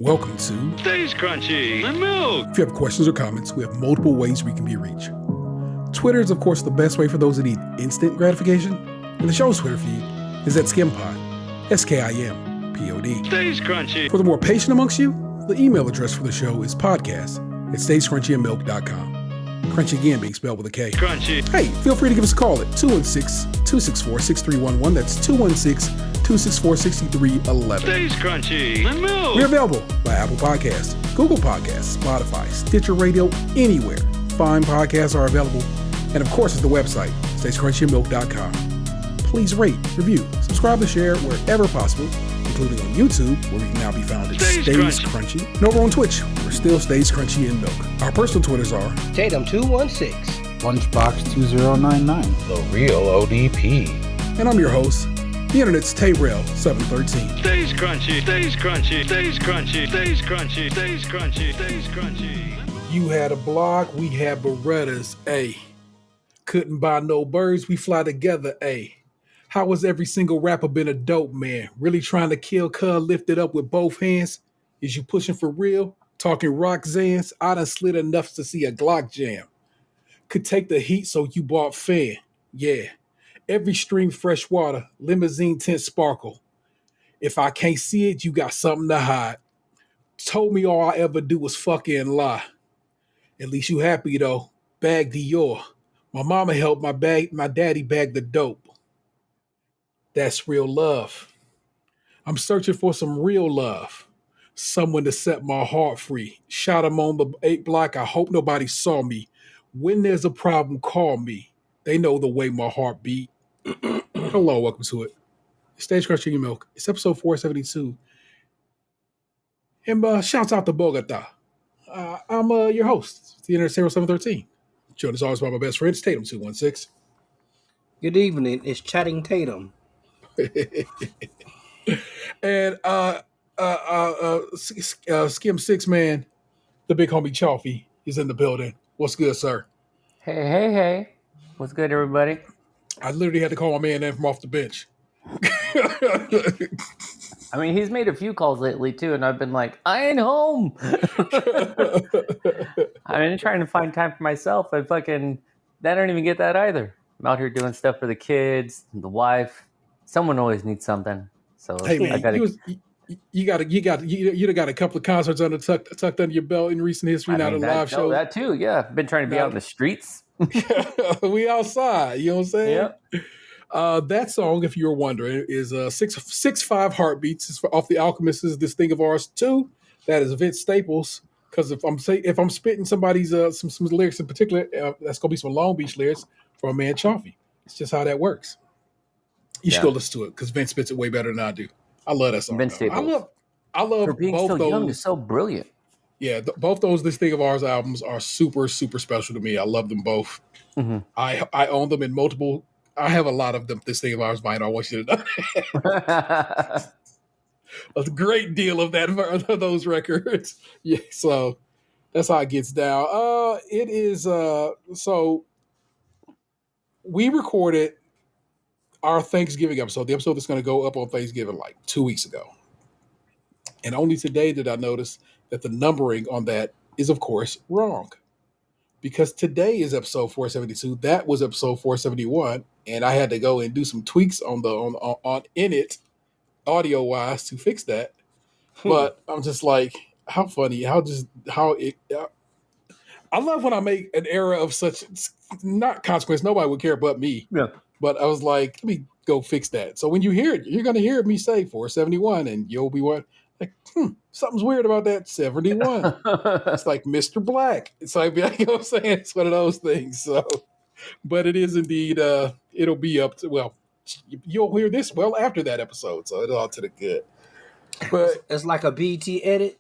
Welcome to Stays Crunchy and Milk. If you have questions or comments, we have multiple ways we can be reached. Twitter is, of course, the best way for those that need instant gratification, and the show's Twitter feed is at SKiMPod, SKiMPod. Stays Crunchy. For the more patient amongst you, the email address for the show is podcast@stayscrunchyandmilk.com. Crunchy again being spelled with a K. Crunchy. Hey, feel free to give us a call at 216-264-6311. That's 216-264-6311. Stays Crunchy and Milk. We're available by Apple Podcasts, Google Podcasts, Spotify, Stitcher Radio, anywhere fine podcasts are available. And of course, it's the website, stayscrunchyandmilk.com. Please rate, review, subscribe, and share wherever possible, including on YouTube, where we can now be found at Stays Crunchy. And over on Twitch, we're still Stays Crunchy and Milk. Our personal Twitters are Tatum 216, Lunchbox 2099, The Real ODP. And I'm your host, the Internet's Tayrell 713. Stays Crunchy, Stays Crunchy, Stays Crunchy, Stays Crunchy, Stays Crunchy, Stays Crunchy. You had a blog, we had Berettas, A. Couldn't buy no birds, we fly together, A. How was every single rapper been a dope man? Really trying to kill cuz lifted up with both hands? Is you pushing for real? Talking rock zans? I done slid enough to see a Glock jam. Could take the heat so you bought fan. Yeah. Every stream fresh water, limousine tint sparkle. If I can't see it, you got something to hide. Told me all I ever do was fucking lie. At least you happy though. Bag Dior. My mama helped my daddy bag the dope. That's real love. I'm searching for some real love. Someone to set my heart free. Shot him on the 8 block. I hope nobody saw me. When there's a problem, call me. They know the way my heart beat. Hello, welcome to it. Stage Crunchy and Milk. It's episode 472. And shouts out to Bogota. I'm your host, the Internet 713. Joined as always by my best friend, it's Tatum 216. Good evening, it's Chatting Tatum. And SKiM 6 man, the big homie Chaffee, is in the building. What's good, sir? Hey. What's good, everybody? I literally had to call my man in from off the bench. I mean, he's made a few calls lately, too, and I've been like, I ain't home. I've been trying to find time for myself. I don't even get that either. I'm out here doing stuff for the kids, the wife. Someone always needs something. So hey, man, you got a couple of concerts tucked under your belt in recent history, not a live show. That, too, yeah. I've been trying to be out in the streets. We outside, you know what I'm saying? Yep. That song, if you're wondering, is 6'5" Heartbeats. It's off The Alchemist's This Thing of Ours 2. That is Vince Staples. Because if I'm spitting somebody's some lyrics in particular, that's gonna be some Long Beach lyrics from a man Chaffee. It's just how that works. You should go listen to it because Vince spits it way better than I do. I love that song. Vince Staples. I love for being both so those. Young is so brilliant. Yeah, both those This Thing of Ours albums are super, super special to me. I love them both. Mm-hmm. I own them in multiple. I have a lot of them. This Thing of Ours vinyl. I want you to know. A great deal of those records. Yeah, so that's how it gets down. It is so we recorded our Thanksgiving episode. The episode that's going to go up on Thanksgiving like 2 weeks ago, and only today did I notice that the numbering on that is, of course, wrong. Because today is episode 472. That was episode 471, and I had to go and do some tweaks on it, audio wise, to fix that. But I'm just like, how funny? I love when I make an error of such not consequence. Nobody would care but me. Yeah. But I was like, let me go fix that. So when you hear it, you're going to hear me say 471, and you'll be like, something's weird about that 71. It's like Mr. Black. It's like, you know what I'm saying? It's one of those things. So, but it is indeed, it'll be up to, well, you'll hear this well after that episode. So it's all to the good. But it's like a BT edit.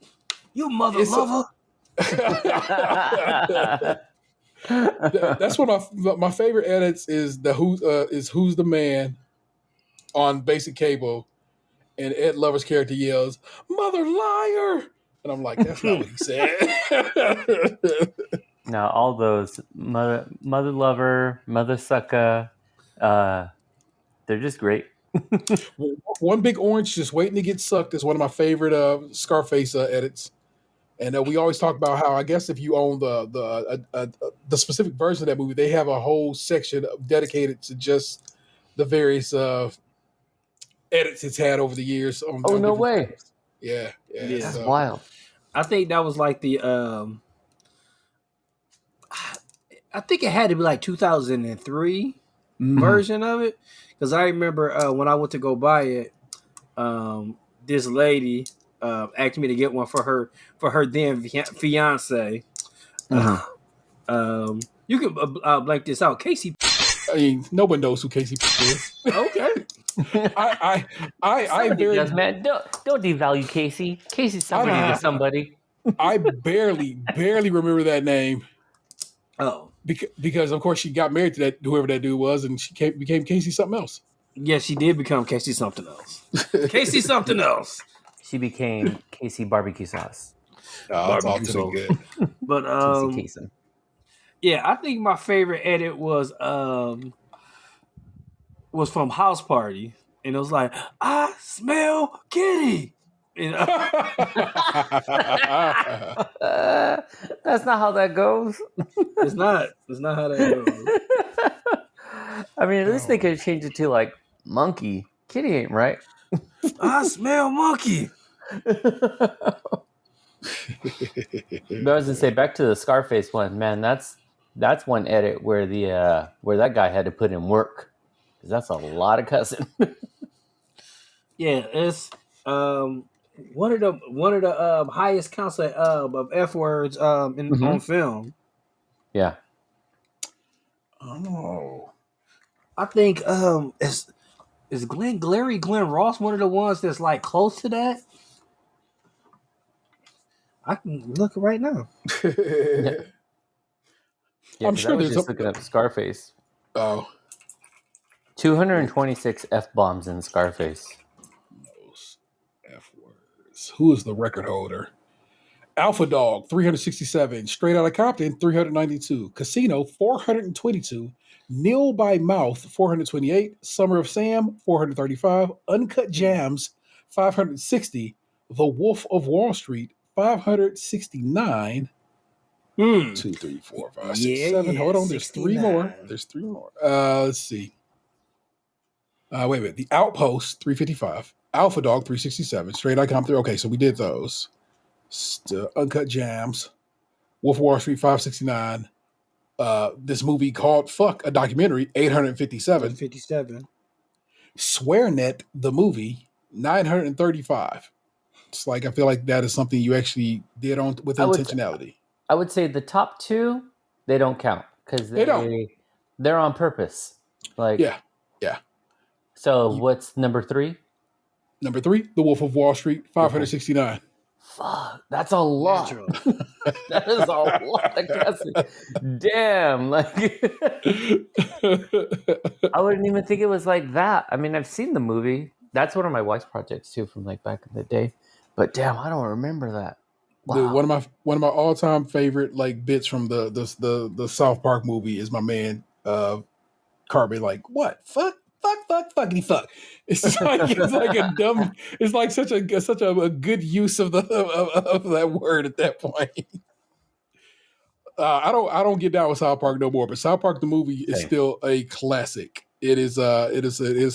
You mother lover. That's one of my favorite edits is Who's the Man on Basic Cable. And Ed Lover's character yells, "Mother liar!" And I'm like, that's not what he said. No, all those mother lover, mother sucker, they're just great. One Big Orange just waiting to get sucked is one of my favorite Scarface edits. And we always talk about how I guess if you own the specific version of that movie, they have a whole section dedicated to just the various edits it's had over the years. On Oh, no different way. films. Yeah. That's So, wild. I think that was like the I think it had to be like 2003 version of it, because I remember when I went to go buy it, this lady asked me to get one for her then fiance. You can blank this out, Casey. I mean, no one knows who Casey is. Okay. I Somebody very does, man. Don't devalue Casey. Casey's somebody to somebody. I barely remember that name. Oh. Because of course she got married to that whoever that dude was, and she became Casey something else. Yes, she did become Casey something else. Casey something else. She became Casey barbecue sauce. Barbecue sauce. Good. But Casey Kasem. Yeah, I think my favorite edit was from House Party, and it was like, I smell kitty. You know? That's not how that goes. It's not how that goes. I mean, at least they could change it to like monkey. Kitty ain't right. I smell monkey. But I was gonna say, back to the Scarface one, man. That's one edit where where that guy had to put in work, because that's a lot of cussing. Yeah, it's one of the highest counts of F words on film. Yeah. Oh, I think is Glenn Ross one of the ones that's like close to that? I can look right now. Yeah, I'm sure there's just looking up Scarface. Oh, 226 F-bombs in Scarface. those F words. Who is the record holder? Alpha Dog 367, Straight Outta Compton 392, Casino 422, Nil by Mouth 428, Summer of Sam 435, Uncut Jams 560, The Wolf of Wall Street 569. 2, 3, 4, 5, 6, 7. Hold on, there's 69. three more. There's three more. Let's see. Wait a minute. The Outpost 355, Alpha Dog 367, Straight Outta Compton. Okay, so we did those. Uncut Jams, Wolf of Wall Street 569. This movie called Fuck, a documentary 857. 57. SwearNet, the movie 935. It's like I feel like that is something you actually did on with intentionality. I would say the top two, they don't count because they're on purpose. Like yeah. So what's number 3? Number 3, The Wolf of Wall Street 569. Fuck, that's a lot. That is a lot of cussing. Damn, like I wouldn't even think it was like that. I mean, I've seen the movie. That's one of my wife's projects too, from like back in the day. But damn, I don't remember that. Wow. Dude, one of my all time favorite like bits from the South Park movie is my man Carby like, what fuckity fuck. It's like a dumb. It's like such a good use of of that word at that point. I don't get down with South Park no more, but South Park the movie is still a classic. It is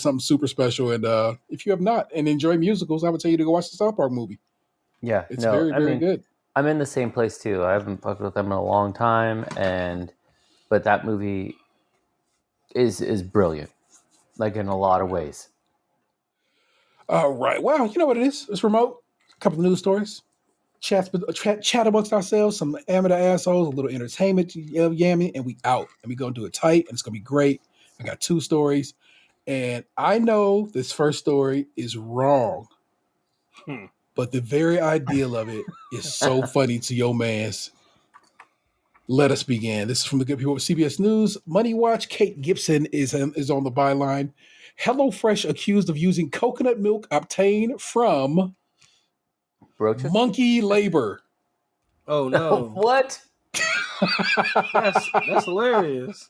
something super special, and if you have not and enjoy musicals, I would tell you to go watch the South Park movie. Yeah, it's very good. I'm in the same place too. I haven't fucked with them in a long time, but that movie is brilliant, like in a lot of ways. All right. Well, you know what it is. It's remote. A couple of news stories. Chat amongst ourselves. Some amateur assholes. A little entertainment yamming, and we out. And we gonna do it tight, and it's gonna be great. I got 2 stories, and I know this first story is wrong, but the very ideal of it is so funny to your mans. Let us begin. This is from the good people of CBS News. MoneyWatch. Kate Gibson is on the byline. HelloFresh accused of using coconut milk obtained from monkey labor. Oh no! What? That's hilarious.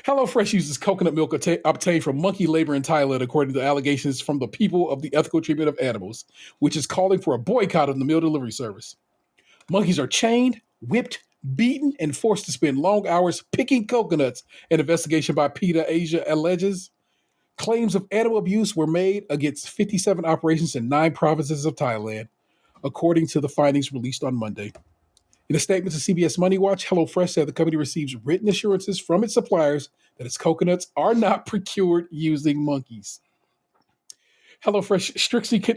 HelloFresh uses coconut milk obtained from monkey labor in Thailand, according to allegations from the people of the ethical treatment of animals, which is calling for a boycott of the meal delivery service. Monkeys are chained, whipped, beaten, and forced to spend long hours picking coconuts. An investigation by PETA Asia alleges claims of animal abuse were made against 57 operations in 9 provinces of Thailand, according to the findings released on Monday. In a statement to CBS MoneyWatch, HelloFresh said the company receives written assurances from its suppliers that its coconuts are not procured using monkeys. HelloFresh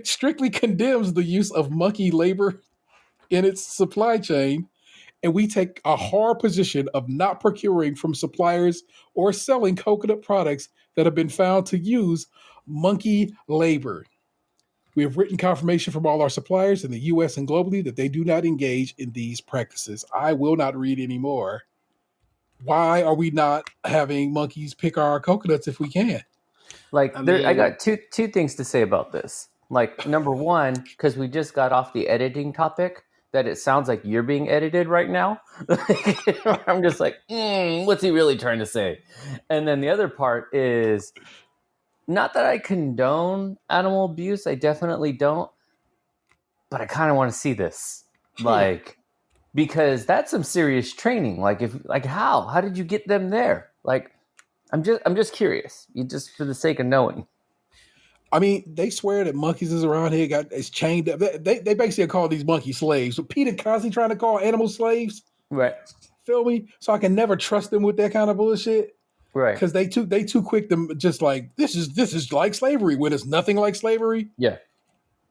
strictly condemns the use of monkey labor in its supply chain, and we take a hard position of not procuring from suppliers or selling coconut products that have been found to use monkey labor. We have written confirmation from all our suppliers in the U.S. and globally that they do not engage in these practices. I will not read anymore. Why are we not having monkeys pick our coconuts if we can? Like, I got two things to say about this. Like, number one, because we just got off the editing topic, that it sounds like you're being edited right now. I'm just like, what's he really trying to say? And then the other part is, not that I condone animal abuse, I definitely don't, but I kind of want to see this, like, because that's some serious training. Like, how did you get them there? Like, I'm just curious, just for the sake of knowing. I mean, they swear that monkeys is around here, it's chained up. They basically call these monkeys slaves. So PETA constantly trying to call animals slaves. Right. Feel me? So I can never trust them with that kind of bullshit. Right. Because they too quick to just like this is like slavery when it's nothing like slavery. Yeah.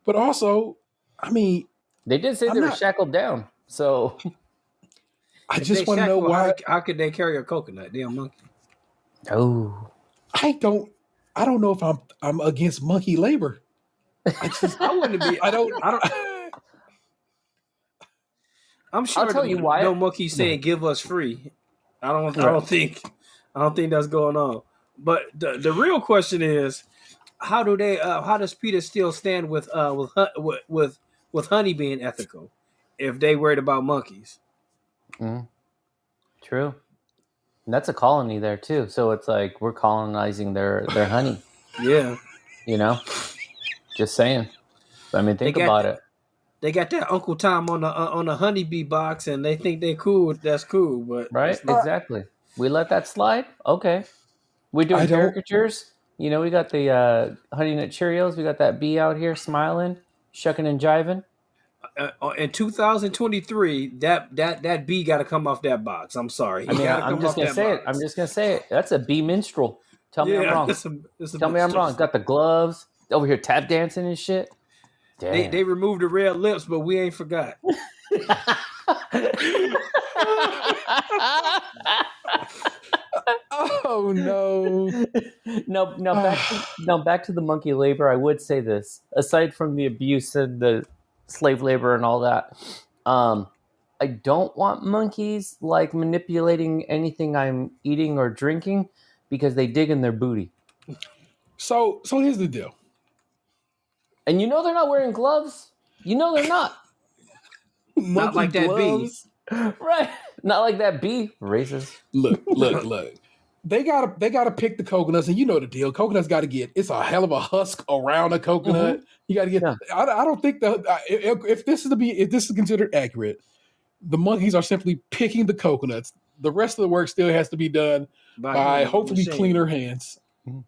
But also, I mean, they did say they were shackled down. So I just want to know why. How could they carry a coconut? Damn monkey. Oh. I don't know if I'm against monkey labor. I wouldn't be. I don't. I'm sure. I'll tell you why. No monkey saying "give us free." I don't think that's going on. But the real question is, how does PETA still stand with honey being ethical if they worried about monkeys? True. And that's a colony there too, so it's like we're colonizing their honey. Yeah. You know, just saying. I mean, think about it. They got that Uncle Tom on the honeybee box, and they think they're cool. That's cool, but right, exactly. We let that slide. Okay, we doing caricatures. You know, we got the Honey Nut Cheerios. We got that bee out here smiling, shucking and jiving. In 2023, that bee got to come off that box. I'm sorry. I mean, I'm just gonna say it. I'm just gonna say it. That's a bee minstrel. Tell me I'm wrong. Tell me I'm wrong. Got the gloves over here, tap dancing and shit. They removed the red lips, but we ain't forgot. Oh no! No, back to the monkey labor. I would say this: aside from the abuse and the slave labor and all that, I don't want monkeys like manipulating anything I'm eating or drinking because they dig in their booty. So here's the deal. And you know they're not wearing gloves. You know they're not. Not like that bee. Right. Not like that bee. Racist. Look. They gotta pick the coconuts, and you know the deal. Coconuts got to get. It's a hell of a husk around a coconut. Mm-hmm. You got to get. Yeah. I don't think if this is considered accurate, the monkeys are simply picking the coconuts. The rest of the work still has to be done by hopefully cleaner hands. Mm-hmm.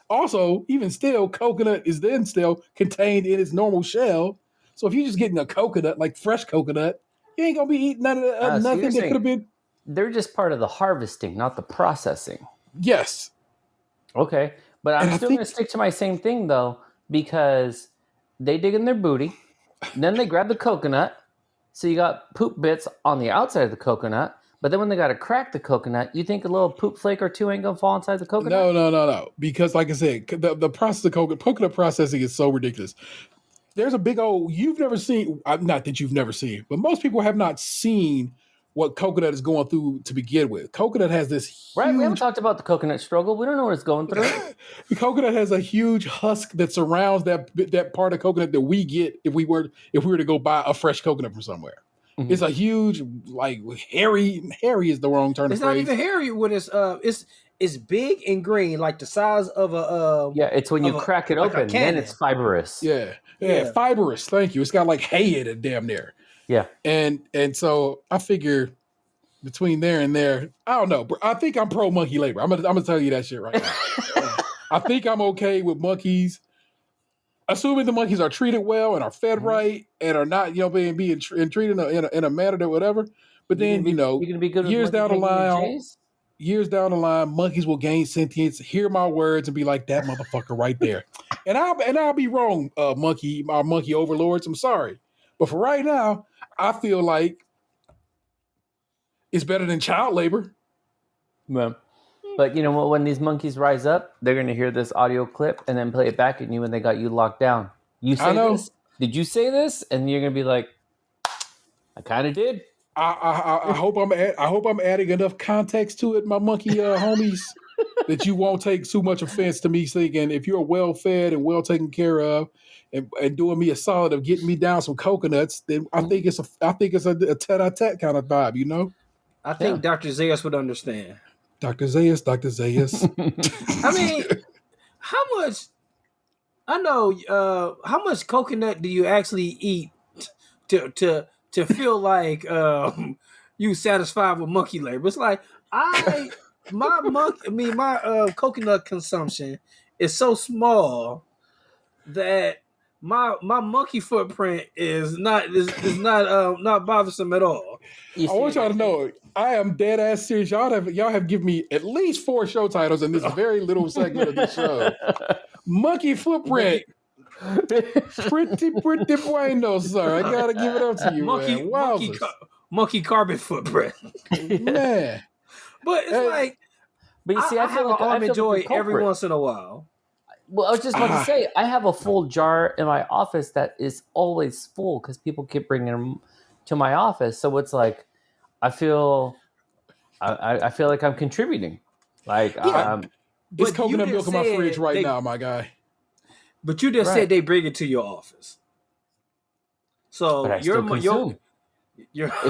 Also, even still, coconut is then still contained in its normal shell. So if you're just getting a coconut, like fresh coconut, you ain't gonna be eating none of nothing that could have been. They're just part of the harvesting, not the processing. Yes. Okay, but I'm still gonna stick to my same thing though, because they dig in their booty, then they grab the coconut. So you got poop bits on the outside of the coconut. But then when they got to crack the coconut, you think a little poop flake or two ain't going to fall inside the coconut? No. Because like I said, the process of coconut processing is so ridiculous. There's a big old, you've never seen, not that you've never seen, but most people have not seen what coconut is going through to begin with. Coconut has this huge... Right, we haven't talked about the coconut struggle. We don't know what it's going through. The coconut has a huge husk that surrounds that part of coconut that we get if we were to go buy a fresh coconut from somewhere. It's a huge, like hairy. Hairy is the wrong turn of It's phrase. not even hairy when it's big and green, like the size of a Yeah, it's when you crack it like a open, then cannon. it's fibrous. Yeah, Yeah. fibrous. Thank you. It's got like hay in it, damn near. Yeah. And so I figure between there and there, I don't know. I think I'm pro monkey labor. I'm gonna tell you that shit right now. I think I'm okay with monkeys, assuming the monkeys are treated well and are fed right and are not, being treated in a manner that whatever. But then, you're gonna be good with years down the monkeys line, monkeys will gain sentience, hear my words, and be like that motherfucker right there. And I'll be wrong, our monkey overlords. I'm sorry, but for right now, I feel like it's better than child labor. Yeah. But you know what? When these monkeys rise up, they're going to hear this audio clip and then play it back at you when they got you locked down. You say this? Did you say this? And you're going to be like, I kind of did. I hope I'm adding enough context to it, my monkey homies, that you won't take too much offense to me thinking if you're well fed and well taken care of and doing me a solid of getting me down some coconuts, then I think it's a tete-a-tete kind of vibe, you know? I think Dr. Zayas would understand. Dr. Zayas. I mean, how much coconut do you actually eat to feel like you satisfied with monkey labor? It's like my coconut consumption is so small that my monkey footprint is not bothersome at all. I want y'all to know, I am dead ass serious. Y'all have given me at least 4 show titles in this very little segment of the show. Monkey footprint. Pretty bueno, sir. I gotta give it up to you, man. Monkey carbon footprint. Man. But it's but you see, I feel like almond joy every once in a while. Well, I was just about to say, I have a full jar in my office that is always full because people keep bringing them to my office. So it's like, I feel like I'm contributing. Like, it's coconut milk in my fridge right now, my guy. But you just said they bring it to your office. So if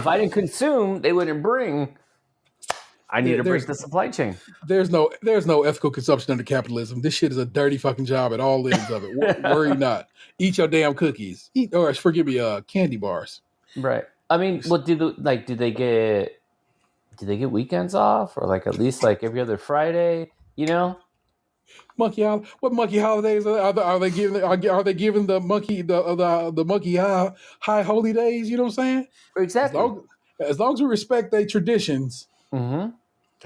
I didn't consume, they wouldn't bring. I need to break the supply chain. There's no ethical consumption under capitalism. This shit is a dirty fucking job at all ends of it. Worry not. Eat your damn cookies. Candy bars. Right. I mean, what do they get weekends off, or like at least like every other Friday? You know. What monkey holidays are they giving? Are they giving the monkey the monkey high holy days? You know what I'm saying? Exactly. As long as we respect their traditions, I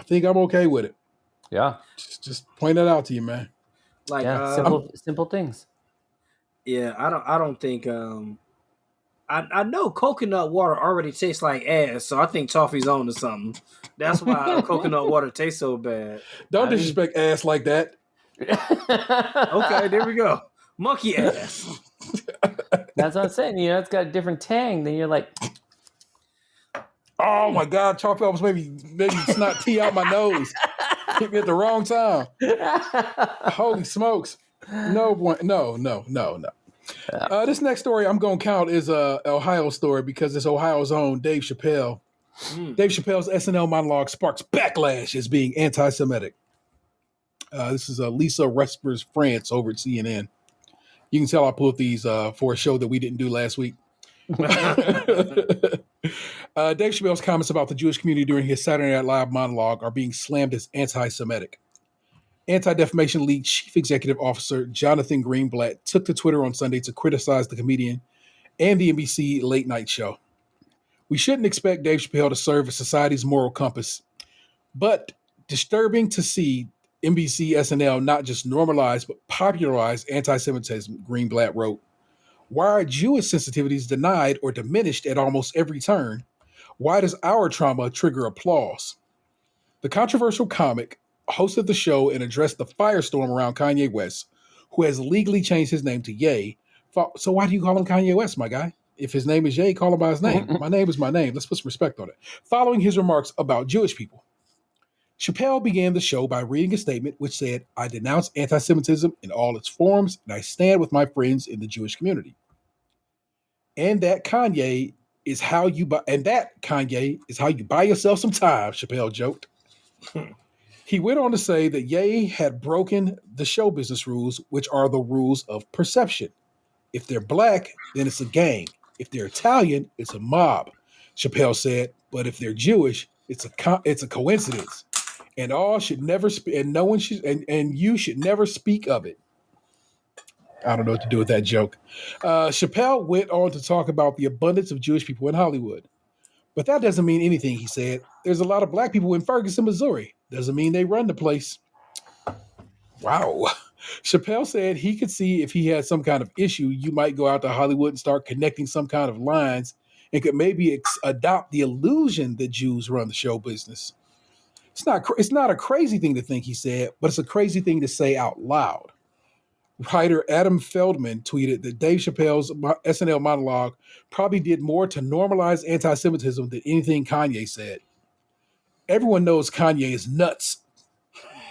think I'm okay with it. Yeah. Just point that out to you, man. Like simple things. Yeah, I don't think I know coconut water already tastes like ass, so I think toffee's on to something. That's why coconut water tastes so bad. Don't disrespect ass like that. Okay, there we go. Monkey ass. That's what I'm saying. You know, it's got a different tang. Then you're like, oh my God, Chappelle was maybe snot tea out my nose. Hit me at the wrong time. Holy smokes. No. This next story I'm going to count is a Ohio story because it's Ohio's own Dave Chappelle. Dave Chappelle's SNL monologue sparks backlash as being anti-Semitic. This is Lisa Resper's France over at CNN. You can tell I pulled these for a show that we didn't do last week. Dave Chappelle's comments about the Jewish community during his Saturday Night Live monologue are being slammed as anti-Semitic. Anti-Defamation League Chief Executive Officer Jonathan Greenblatt took to Twitter on Sunday to criticize the comedian and the NBC late night show. We shouldn't expect Dave Chappelle to serve as society's moral compass, but disturbing to see NBC SNL not just normalize but popularize anti-Semitism, Greenblatt wrote. Why are Jewish sensitivities denied or diminished at almost every turn? Why does our trauma trigger applause? The controversial comic hosted the show and addressed the firestorm around Kanye West, who has legally changed his name to Ye. So why do you call him Kanye West, my guy? If his name is Ye, call him by his name. My name is my name. Let's put some respect on it. Following his remarks about Jewish people, Chappelle began the show by reading a statement which said, I denounce anti-Semitism in all its forms, and I stand with my friends in the Jewish community. And that Kanye is how you buy, and that, Kanye, is how you buy yourself some time, Chappelle joked. He went on to say that Ye had broken the show business rules, which are the rules of perception. If they're black, then it's a gang. If they're Italian, it's a mob. Chappelle said, but if they're Jewish, it's a coincidence, and all should never and no one should and you should never speak of it. I don't know what to do with that joke. Chappelle went on to talk about the abundance of Jewish people in Hollywood. But that doesn't mean anything, he said. There's a lot of black people in Ferguson, Missouri. Doesn't mean they run the place. Wow. Chappelle said he could see if he had some kind of issue, you might go out to Hollywood and start connecting some kind of lines and could maybe adopt the illusion that Jews run the show business. It's not a crazy thing to think, he said, but it's a crazy thing to say out loud. Writer Adam Feldman tweeted that Dave Chappelle's SNL monologue probably did more to normalize anti-Semitism than anything Kanye said. Everyone knows Kanye is nuts.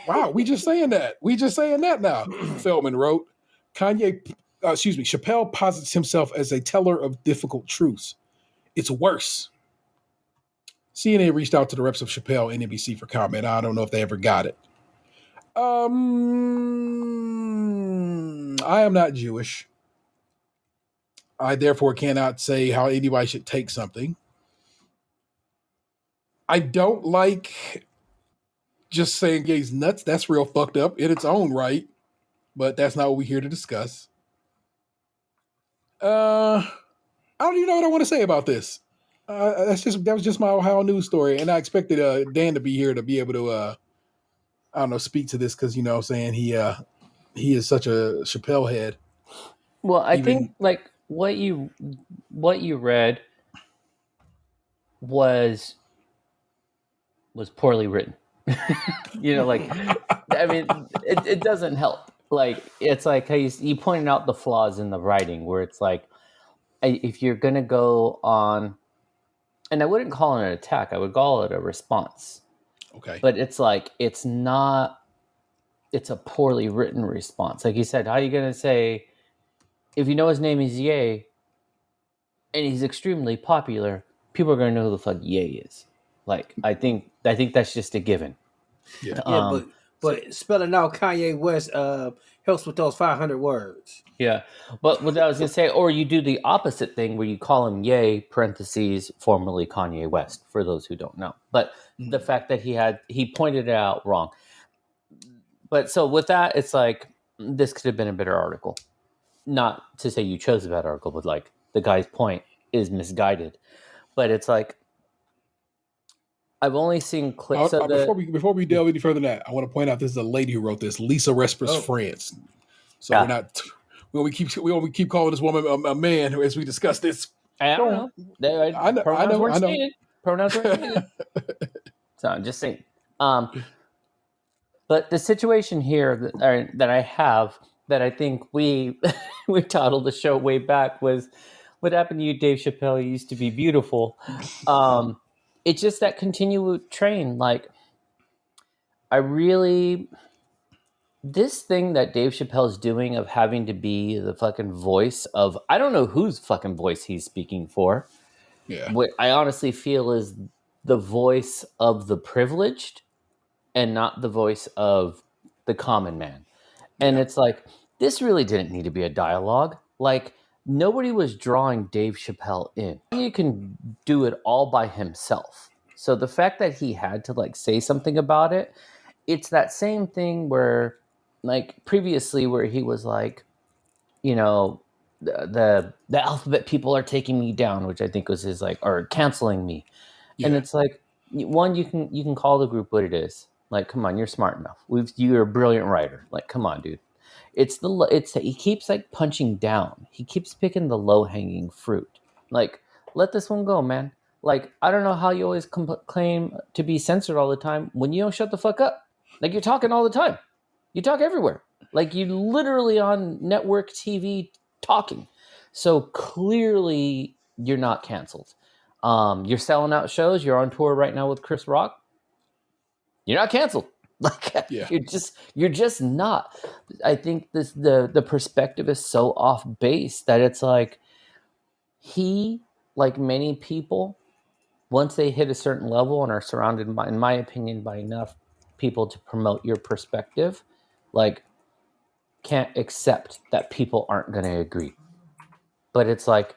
Wow, we just saying that. We just saying that now, Feldman wrote. Chappelle posits himself as a teller of difficult truths. It's worse. CNN reached out to the reps of Chappelle and NBC for comment. I don't know if they ever got it. I am not Jewish. I therefore cannot say how anybody should take something. I don't like just saying gay's nuts. That's real fucked up in its own right, but that's not what we're here to discuss. I don't even know what I want to say about this. That was just my Ohio news story, and I expected Dan to be here to be able to I don't know, speak to this because, you know what I'm saying, he is such a Chappelle head. Well, I think like what you read was poorly written. You know, like, I mean, it doesn't help. Like, it's like how you pointed out the flaws in the writing where it's like, if you're going to go on, and I wouldn't call it an attack, I would call it a response. Okay. But it's like, it's a poorly written response. Like you said, how are you going to say, if you know his name is Ye, and he's extremely popular, people are going to know who the fuck Ye is. Like, I think that's just a given. Yeah. But spelling out Kanye West helps with those 500 words. Yeah. But what I was going to say, or you do the opposite thing where you call him Ye, parentheses, formerly Kanye West, for those who don't know. But the fact that he pointed it out wrong. But so with that, it's like, this could have been a better article. Not to say you chose a bad article, but like the guy's point is misguided. But it's like, I've only seen clips of it. Before we delve any further than that, I want to point out this is a lady who wrote this, Lisa Respers France. So we keep calling this woman a man as we discuss this. I don't know. Pronouns weren't stated. Pronouns weren't stated. So I'm just saying. But the situation here that I have, that I think we titled the show way back, was What Happened to You, Dave Chappelle? You used to be beautiful. It's just that continued train. Like, this thing that Dave Chappelle's doing of having to be the fucking voice of, I don't know whose fucking voice he's speaking for. Yeah. What I honestly feel is the voice of the privileged and not the voice of the common man. And it's like, this really didn't need to be a dialogue. Like, nobody was drawing Dave Chappelle in. You can do it all by himself. So the fact that he had to like say something about it, it's that same thing where like previously where he was like, you know, the alphabet people are taking me down, which I think was his like, or canceling me. Yeah. And it's like, one, you can call the group what it is. Like, come on, you're smart enough. You're a brilliant writer. Like, come on, dude. He keeps like punching down. He keeps picking the low hanging fruit. Like, let this one go, man. Like, I don't know how you always claim to be censored all the time when you don't shut the fuck up. Like, you're talking all the time. You talk everywhere. Like, you literally on network TV talking. So clearly you're not canceled. You're selling out shows. You're on tour right now with Chris Rock. You're not canceled. Like, yeah. You're just not. I think the perspective is so off base that it's like he like many people, once they hit a certain level and are surrounded by, in my opinion, by enough people to promote your perspective, like can't accept that people aren't going to agree. But it's like,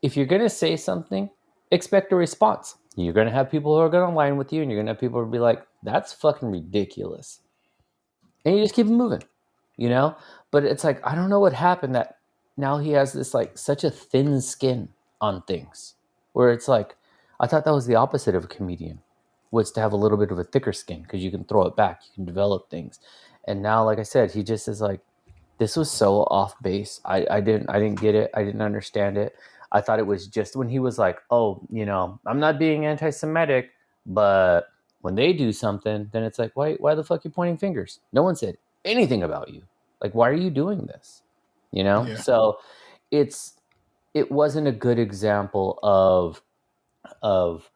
if you're going to say something, expect a response. You're going to have people who are going to align with you, and you're going to have people who will be like, that's fucking ridiculous. And you just keep moving, you know? But it's like, I don't know what happened that now he has this like such a thin skin on things where it's like, I thought that was the opposite of a comedian, was to have a little bit of a thicker skin because you can throw it back, you can develop things. And now, like I said, he just is like, this was so off base. I didn't get it. I didn't understand it. I thought it was just when he was like, oh, you know, I'm not being anti-Semitic, but when they do something, then it's like, why the fuck are you pointing fingers? No one said anything about you. Like, why are you doing this? You know? Yeah. So it wasn't a good example of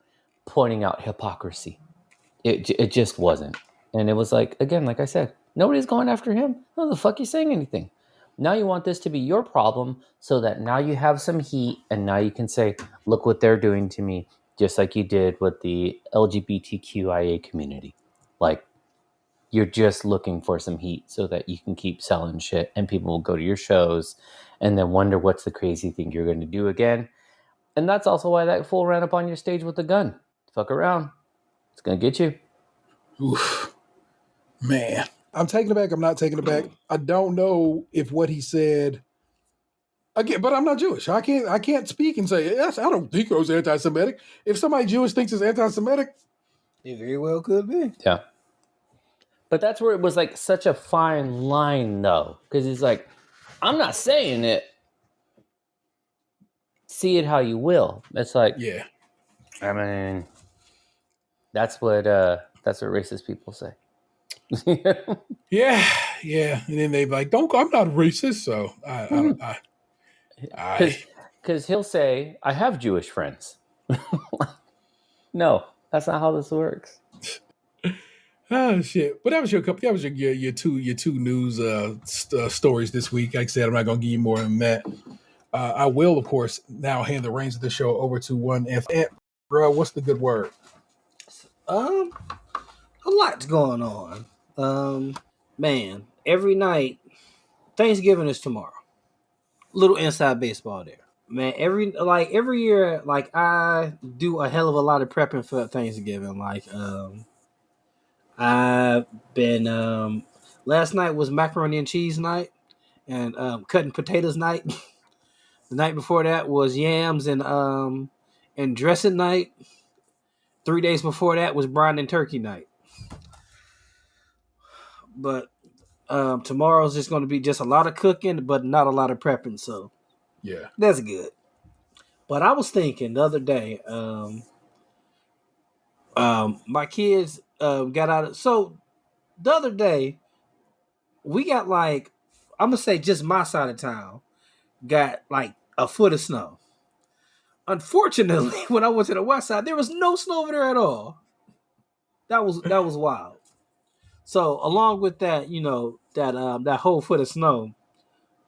pointing out hypocrisy. It just wasn't. And it was like, again, like I said, nobody's going after him. How the fuck are you saying anything? Now you want this to be your problem so that now you have some heat and now you can say, look what they're doing to me, just like you did with the LGBTQIA community. Like, you're just looking for some heat so that you can keep selling shit and people will go to your shows and then wonder what's the crazy thing you're going to do again. And that's also why that fool ran up on your stage with a gun. Fuck around. It's going to get you. Oof. Man. I'm taking it back. I'm not taking it back. I don't know if what he said again, but I'm not Jewish. I can't speak and say, yes, I don't think it was anti-Semitic. If somebody Jewish thinks it's anti-Semitic, It very well could be. Yeah. But that's where it was like such a fine line, though. Because he's like, I'm not saying it. See it how you will. It's like, yeah. I mean, that's what racist people say. Yeah, yeah. And then they like, I'm not racist, so Because he'll say, I have Jewish friends. No, that's not how this works. oh shit. But that was your two news stories this week. Like I said, I'm not gonna give you more than that. I will, of course, now hand the reins of the show over to one F. Bro, what's the good word? A lot's going on. Man, every night, Thanksgiving is tomorrow. Little inside baseball there. Man, every year, like I do a hell of a lot of prepping for Thanksgiving. Like, I've been last night was macaroni and cheese night and cutting potatoes night. The night before that was yams and dressing night. 3 days before that was brine and turkey night. But tomorrow's just going to be just a lot of cooking, but not a lot of prepping. So Yeah, that's good. But I was thinking the other day, my kids got out of. So the other day, we got like, I'm going to say just my side of town, got like a foot of snow. Unfortunately, when I went to the west side, there was no snow over there at all. That was wild. So along with that, you know, that whole foot of snow,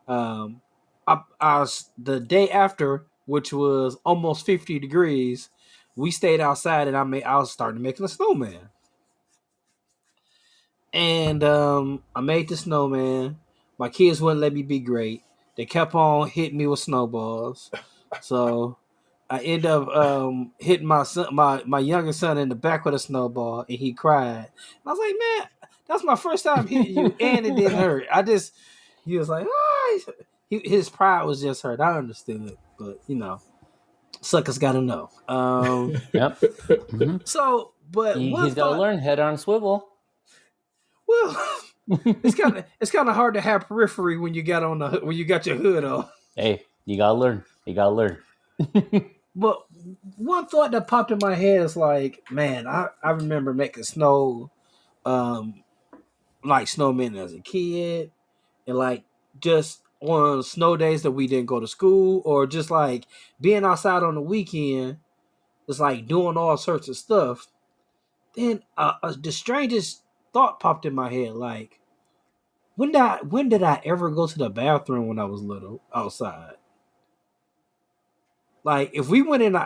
I the day after, which was almost 50 degrees, we stayed outside and I was starting making a snowman. And I made the snowman. My kids wouldn't let me be great. They kept on hitting me with snowballs. So I end up hitting my son, my youngest son in the back with a snowball, and he cried. And I was like, man, that's my first time hitting you, and it didn't hurt. He was like, ah. His pride was just hurt. I understood, but you know, suckers got to know. Yep. Mm-hmm. So, but he's got to learn head on swivel. Well, it's kind of hard to have periphery when you got your hood on. Hey, you gotta learn. But one thought that popped in my head is like, man, I remember making snow, like snowmen as a kid, and like just on snow days that we didn't go to school, or just like being outside on the weekend, just like doing all sorts of stuff. Then the strangest thought popped in my head, like, when did I ever go to the bathroom when I was little outside? Like if we went in, you're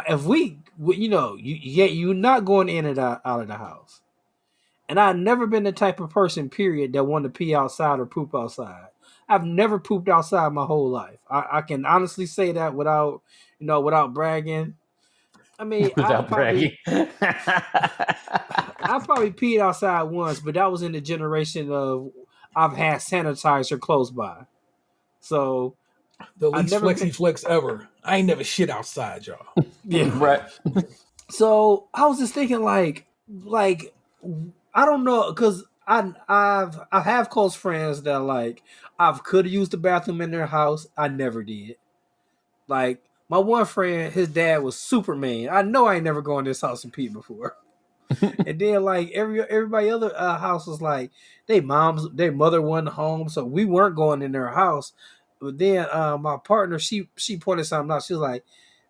not going in and out of the house. And I've never been the type of person, period, that wanted to pee outside or poop outside. I've never pooped outside my whole life. I can honestly say that without bragging. I mean, Without bragging. I probably peed outside once, but that was in the generation of I've had sanitizer close by. So The least flexy flex ever. I ain't never shit outside, y'all. yeah, Right. So I was just thinking, like I don't know, because I have close friends that like I could have used the bathroom in their house. I never did. Like my one friend, his dad was Superman. I know I ain't never gone to this house and peed before. And then like everybody other house was like their mother wasn't home, so we weren't going in their house. But then my partner, she pointed something out. She was like,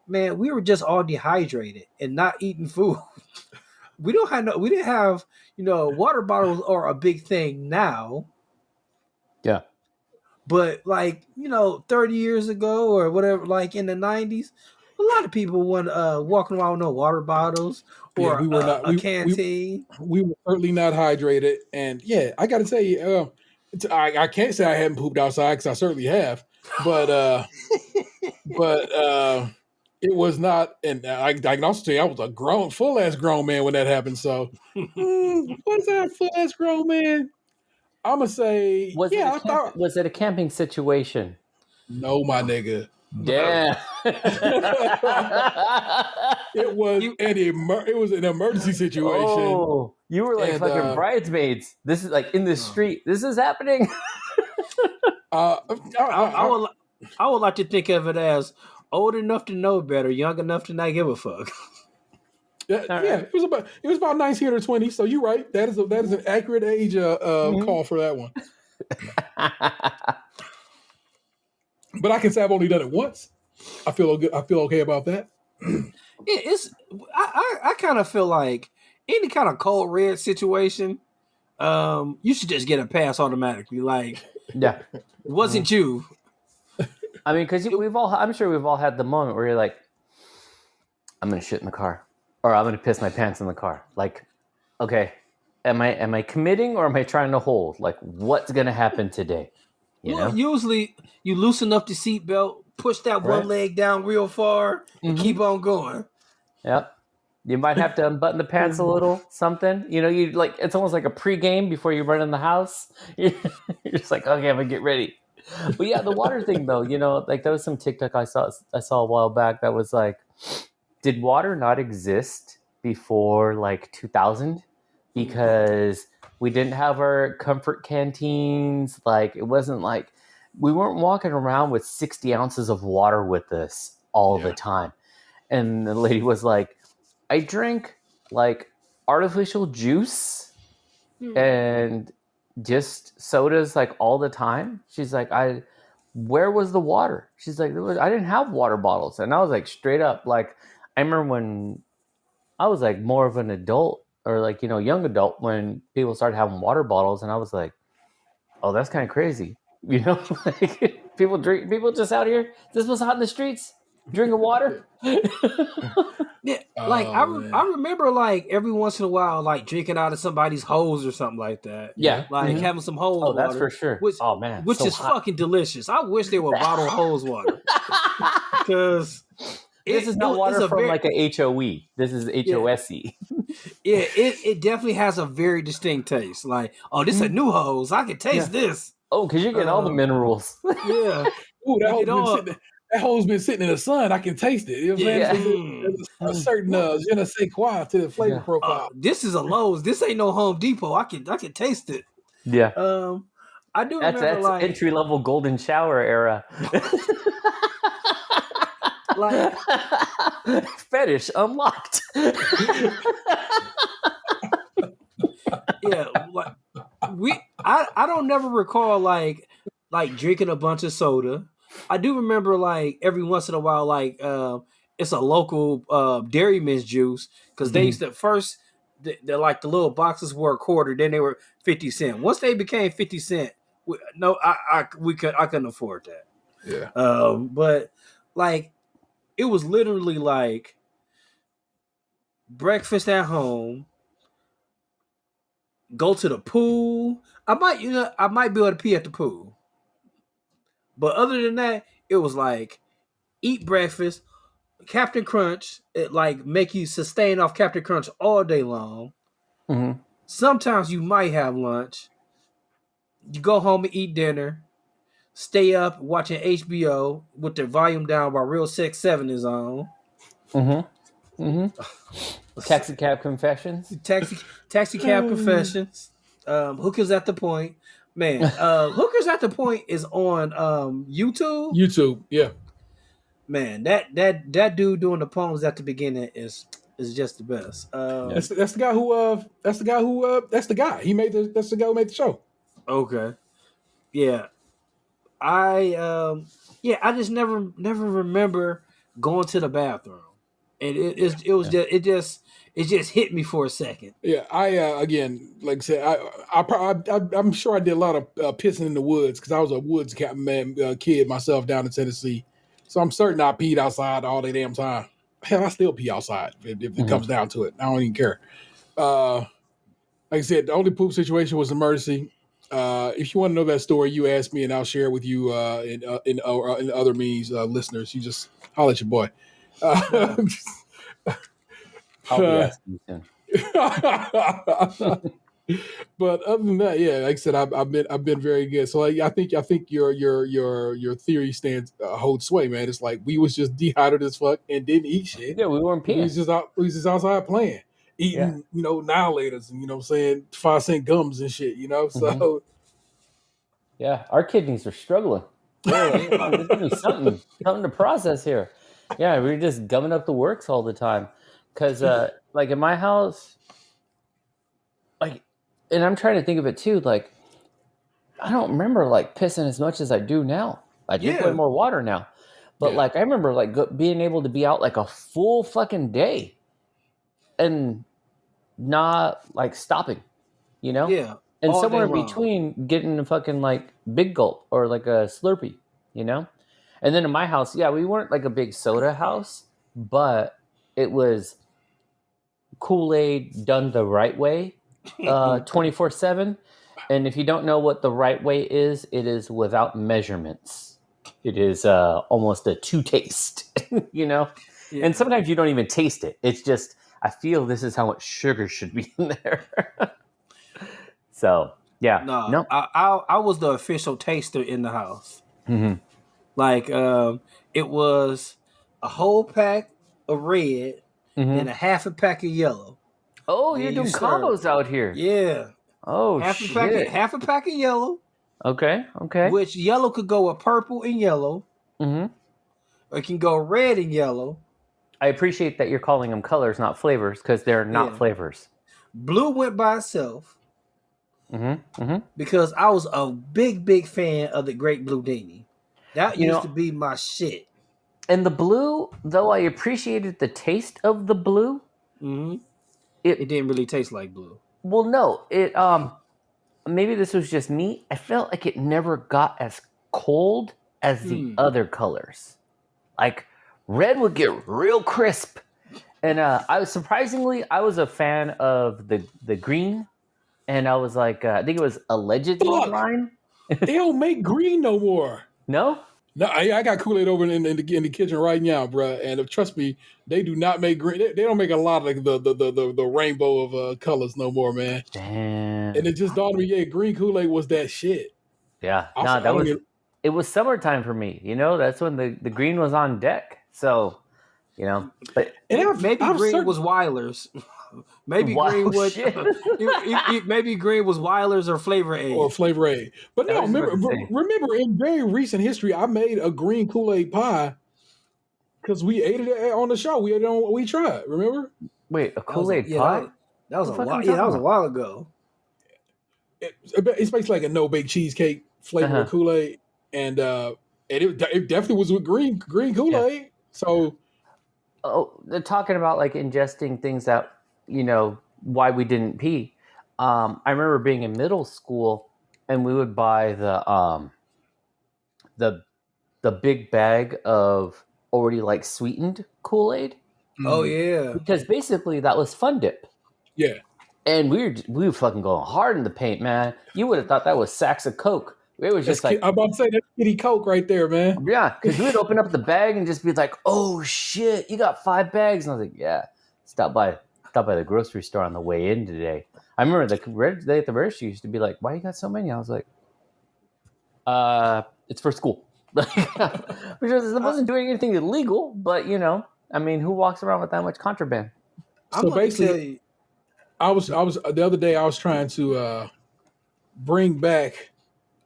"Man, we were just all dehydrated and not eating food. We didn't have water bottles are a big thing now. Yeah. But like 30 years ago or whatever, like in the 90s, a lot of people went walking around with no water bottles or we were not. a canteen. We were certainly not hydrated, and yeah, I got to say, I can't say I haven't pooped outside because I certainly have, but it was not, and I can also tell you I was a full ass grown man when that happened. So, was I a full ass grown man? I'm gonna say, Was it a camping situation? No, my nigga. Damn. It was an emergency situation. Oh, you were like fucking bridesmaids. This is like in the street. This is happening. I would like to think of it as old enough to know better, young enough to not give a fuck. It was about 19 or 20. So you're right. That is an accurate age call for that one. But I can say I've only done it once. I feel good. I feel okay about that. I kind of feel like any kind of cold red situation, you should just get a pass automatically. Like, yeah, it wasn't you. I mean, because I'm sure we've all had the moment where you're like, I'm gonna shit in the car, or I'm gonna piss my pants in the car. Like, okay, am I committing or am I trying to hold? Like, what's gonna happen today? Usually you loosen up the seatbelt, push that one leg down real far, and keep on going. Yep. You might have to unbutton the pants a little, something. You like it's almost like a pregame before you run in the house. You're just like, okay, I'm gonna get ready. But yeah, the water thing though, like there was some TikTok I saw a while back that was like, did water not exist before like 2000? Because we didn't have our comfort canteens. Like it wasn't like we weren't walking around with 60 ounces of water with us all the time. And the lady was like, I drink like artificial juice and just sodas like all the time. She's like, where was the water? She's like, I didn't have water bottles. And I was like, straight up, like, I remember when I was like more of an adult or like, young adult when people started having water bottles. And I was like, oh, that's kind of crazy. Like people just out here. This was out in the streets drinking water. Yeah, like I remember like every once in a while like drinking out of somebody's hose or something like that. Yeah, like having some hose water. That's for sure. Which so is hot. Fucking delicious. I wish there were bottled hose water because this is not water from like a HOE. This is HOSE. Yeah, it definitely has a very distinct taste. Like, oh, this is a new hose. I can taste this. Oh, because you're getting all the minerals. Yeah. Ooh, that hoe's been sitting in the sun. I can taste it. You know what I'm saying? There's a certain je ne sais quoi to the flavor profile. This is a Lowe's. This ain't no Home Depot. I can taste it. Yeah. I do remember that's like entry level golden shower era. Like fetish unlocked. Yeah, like I don't never recall like drinking a bunch of soda. I do remember like every once in a while like it's a local Dairy Mints juice because they used to first they're like the little boxes were a quarter, then they were 50 cents. Once they became 50 cents, I couldn't afford that. Yeah. But like it was literally like breakfast at home, go to the pool. I might be able to pee at the pool. But other than that, it was like eat breakfast, Captain Crunch, it like make you sustain off Captain Crunch all day long. Mm-hmm. Sometimes you might have lunch. You go home and eat dinner. Stay up watching HBO with the volume down while Real Sex 7 is on. Mm-hmm. Mm-hmm. Taxi Cab Confessions. Taxi Cab Confessions. Hookers at the Point. Man, Hookers at the Point is on YouTube. YouTube, yeah. Man, that dude doing the poems at the beginning is just the best. That's the guy who that's the guy. That's the guy who made the show. Okay. Yeah. I just never remember going to the bathroom. And it just hit me for a second. Yeah, I again, like I said, I'm sure I did a lot of pissing in the woods because I was a woods kid myself down in Tennessee. So I'm certain I peed outside all the damn time. Hell, I still pee outside if it comes down to it. I don't even care. Like I said, the only poop situation was emergency. If you want to know that story, you ask me and I'll share it with you in other means, listeners. You just holler at your boy. I'll be asking you soon. But other than that, yeah, like I said, I've been very good. So I think your theory holds sway, man. It's like we was just dehydrated as fuck and didn't eat shit. Yeah, we weren't We peeing. was just outside playing, eating, annihilators and 5-cent gums and shit, So yeah, our kidneys are struggling. They're like, there's gonna be something to process here. Yeah, we were just gumming up the works all the time. Because, like, in my house, like, and I'm trying to think of it too, like, I don't remember, like, pissing as much as I do now. I drink way more water now. But, like, I remember, like, being able to be out, like, a full fucking day and not, like, stopping, Yeah. And all somewhere day in long. between getting a fucking, like, big gulp or, like, a Slurpee, And then in my house, yeah, we weren't, like, a big soda house, but it was Kool-Aid done the right way, 24/7. And if you don't know what the right way is, it is without measurements. It is almost a two taste, Yeah. And sometimes you don't even taste it. It's just, I feel this is how much sugar should be in there. So, yeah. No. I was the official taster in the house. Mm-hmm. Like, it was a whole pack of red and a half a pack of yellow. Oh, Then you're doing you combos serve. out here. Yeah. Oh, half shit. half a pack of yellow. Okay. Which yellow could go with purple and yellow. Mm-hmm. Or it can go red and yellow. I appreciate that you're calling them colors, not flavors, because they're not flavors. Blue went by itself. Mm-hmm. Mm-hmm. Because I was a big fan of the Great Blue Dini. That used to be my shit. And the blue, though I appreciated the taste of the blue, it didn't really taste like blue. Well, no, it maybe this was just me. I felt like it never got as cold as the other colors. Like red would get real crisp, and I was a fan of the green, and I was like, I think it was allegedly mine. They don't make green no more. No. No, I got Kool-Aid over in the kitchen right now, bro. And trust me, they do not make green. They don't make a lot of the rainbow of colors no more, man. Damn. And it just dawned on me, green Kool-Aid was that shit. Yeah, it was summertime for me. That's when the green was on deck. So, but maybe green was Weiler's. Maybe green was maybe green was Weiler's or Flavor Aid. Or Flavor Aid. But no, remember in very recent history, I made a green Kool-Aid pie because we ate it on the show. We ate it on We Tried. Remember? Wait, a Kool-Aid pie? That was a while. Yeah, that was a while ago. It's basically like a no-bake cheesecake flavor of Kool-Aid, and it definitely was with green Kool-Aid. Yeah. So, they're talking about like ingesting things that why we didn't pee. I remember being in middle school, and we would buy the big bag of already like sweetened Kool-Aid. Oh yeah. Because basically that was Fun Dip. Yeah. And we were fucking going hard in the paint, man. You would have thought that was sacks of Coke. It was just like, I'm about to say that's Kitty Coke right there, man. yeah, because we would open up the bag and just be like, "Oh shit, you got 5 bags!" And I was like, "Yeah." Stop by the grocery store on the way in today. I remember they at the register used to be like, "Why you got so many?" I was like, it's for school." Because it wasn't doing anything illegal, but I mean, who walks around with that much contraband? So basically, I was the other day I was trying to bring back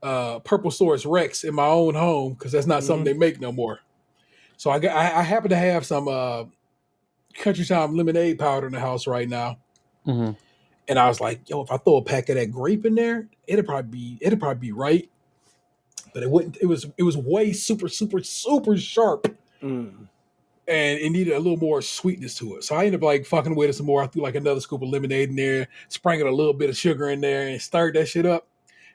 Purple Source Rex in my own home because that's not something they make no more. So I happen to have some Country Time lemonade powder in the house right now, and I was like, "Yo, if I throw a pack of that grape in there, it'd probably be right." But it wouldn't. It was way super sharp, and it needed a little more sweetness to it. So I ended up like fucking with it some more. I threw like another scoop of lemonade in there, sprinkled a little bit of sugar in there, and stirred that shit up.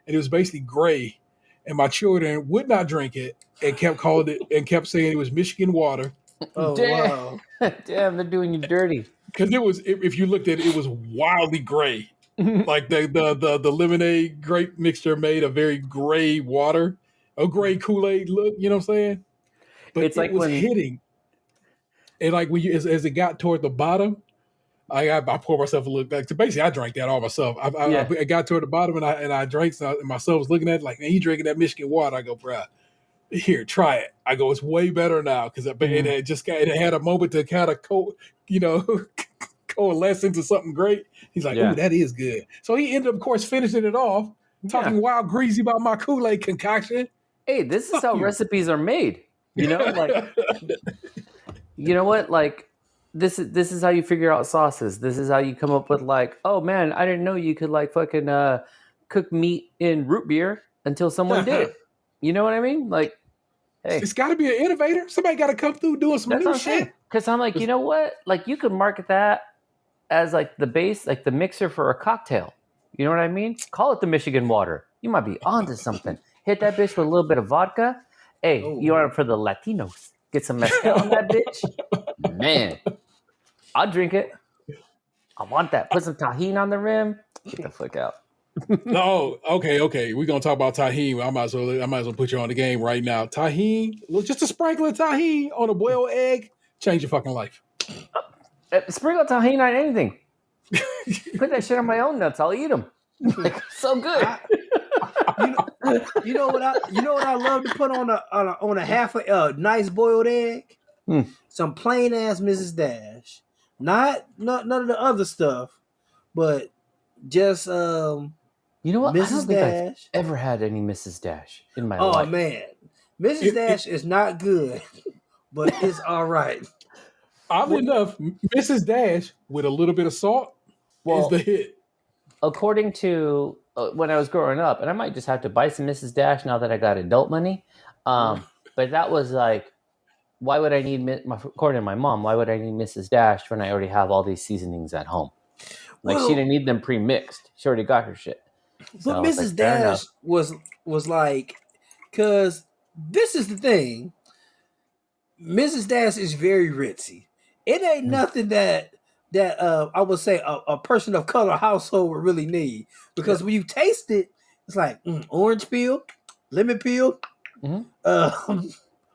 And it was basically gray. And my children would not drink it and kept calling it and kept saying it was Michigan water. Oh Damn. wow. Damn, they're doing you dirty. Because it was, if you looked at it, it was wildly gray. Like the lemonade grape mixture made a very gray water, a gray Kool-Aid look. You know what I'm saying? But It's like it was when hitting. And like when as it got toward the bottom, I poured myself a little back. So basically, I drank that all myself. I got toward the bottom and I drank. And my son was looking at it like, "Man, you drinking that Michigan water?" I go, "Bruh, here, try it." I go, "It's way better now because it had a moment to kind of coalesce into something great." He's like, "Ooh, that is good." So he ended up, of course, finishing it off, talking wild greasy about my Kool-Aid concoction. Hey, this is how recipes are made. Like, you know what? Like, this is how you figure out sauces. This is how you come up with like, "Oh man, I didn't know you could like fucking cook meat in root beer until someone did it." You know what I mean? Like, hey, it's got to be an innovator. Somebody got to come through doing some new shit. Because I'm like, you know what? Like, you could market that as like the base, like the mixer for a cocktail. You know what I mean? Call it the Michigan water. You might be onto something. Hit that bitch with a little bit of vodka. Hey, you want it for the Latinos? Get some mezcal on that bitch. Man, I'll drink it. I want that. Put some tahini on the rim. Get the fuck out. No, okay. We're gonna talk about tahini. I might as well put you on the game right now. Tahini, just a sprinkle of tahini on a boiled egg, change your fucking life. Sprinkle tahini on anything. Put that shit on my own nuts. I'll eat them. Like, so good. You know what I love to put on a half a nice boiled egg? Some plain ass Mrs. Dash. Not none of the other stuff, but just you know what? Mrs. I don't think Dash. I've ever had any Mrs. Dash in my life. Oh man, Mrs. Dash is not good, but it's all right. Oddly enough, Mrs. Dash with a little bit of salt is the hit. According to when I was growing up, and I might just have to buy some Mrs. Dash now that I got adult money. But that was like, why would I need, according to my mom, why would I need Mrs. Dash when I already have all these seasonings at home? Like, she didn't need them pre-mixed. She already got her shit. But Mrs. Dash was like, because this is the thing. Mrs. Dash is very ritzy. It ain't nothing that I would say a person of color household would really need, because when you taste it, it's like orange peel, lemon peel,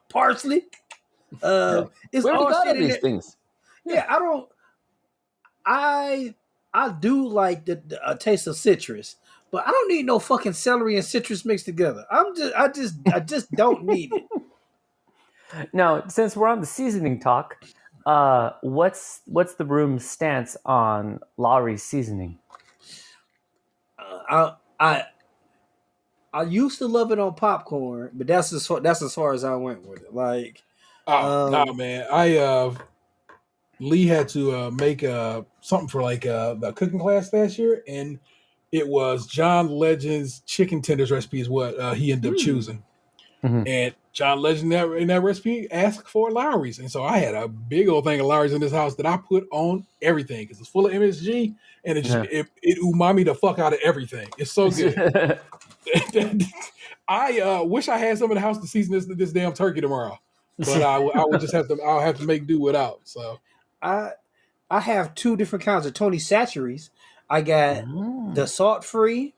parsley. It's where all got shit in these it. things? Yeah, I do like the taste of citrus, but I don't need no fucking celery and citrus mixed together. I just don't need it. Now, since we're on the seasoning talk, what's the room's stance on Lawry's seasoning? I used to love it on popcorn, but that's as far as I went with it. Like, nah, man. Lee had to make something for like the cooking class last year, and it was John Legend's chicken tenders recipe is what he ended up choosing. And John Legend in that recipe asked for Lowry's, and so I had a big old thing of Lowry's in this house that I put on everything because it's full of MSG, and it umami the fuck out of everything. It's so good. I wish I had some in the house to season this damn turkey tomorrow. but I would just I'll have to make do without. So I have two different kinds of Tony Chachere's. I got the salt free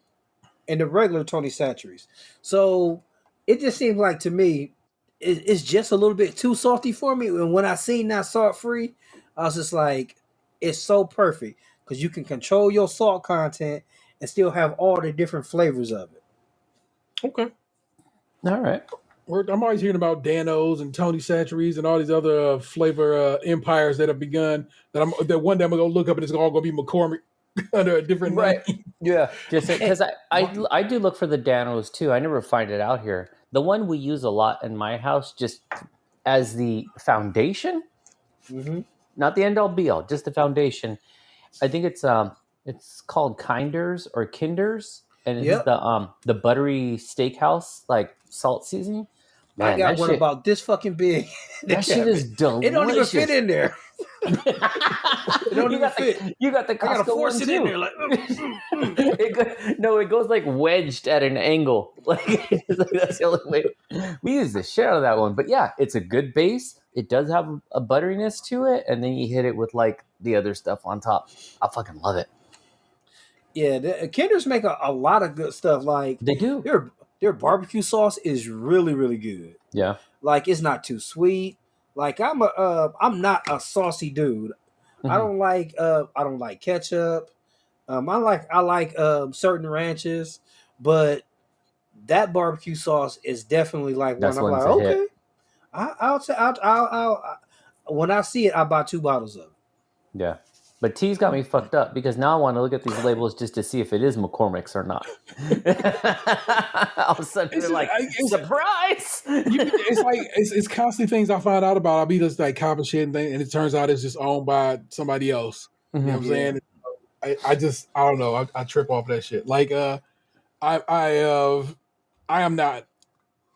and the regular Tony Chachere's. So it just seems like to me it's just a little bit too salty for me. And when I seen that salt free, I was just like, it's so perfect because you can control your salt content and still have all the different flavors of it. okay. All right. I'm always hearing about Danos and Tony Chachere's and all these other flavor empires that have begun. That one day I'm gonna go look up and it's all gonna be McCormick under a different name. Yeah, just because I do look for the Danos too. I never find it out here. The one we use a lot in my house, just as the foundation, not the end all be all, just the foundation. I think it's called Kinders or Kinders, and it's the buttery steakhouse like salt seasoning. Man, I got one about this fucking big. That shit is delicious. It don't even fit in there. It don't even fit. You got the Costco I gotta force one it too. in there. Like, it goes like wedged at an angle. Like that's the only way. We use the shit out of that one, but yeah, it's a good base. It does have a butteriness to it, and then you hit it with like the other stuff on top. I fucking love it. Yeah, the Kinders make a lot of good stuff. Like they do. Their barbecue sauce is really, really good. Yeah, like it's not too sweet. Like I'm not a saucy dude. Mm-hmm. I don't like ketchup. I like certain ranches, but that barbecue sauce is definitely like one. I'm like, okay, I'll when I see it, I'll buy 2 bottles of it. Yeah. But T's got me fucked up because now I want to look at these labels just to see if it is McCormick's or not. All of a sudden, they're like, surprise! It's constantly things I find out about. I'll be just like copy shit and it turns out it's just owned by somebody else. You know what I'm saying? I don't know. I trip off that shit. Like I am not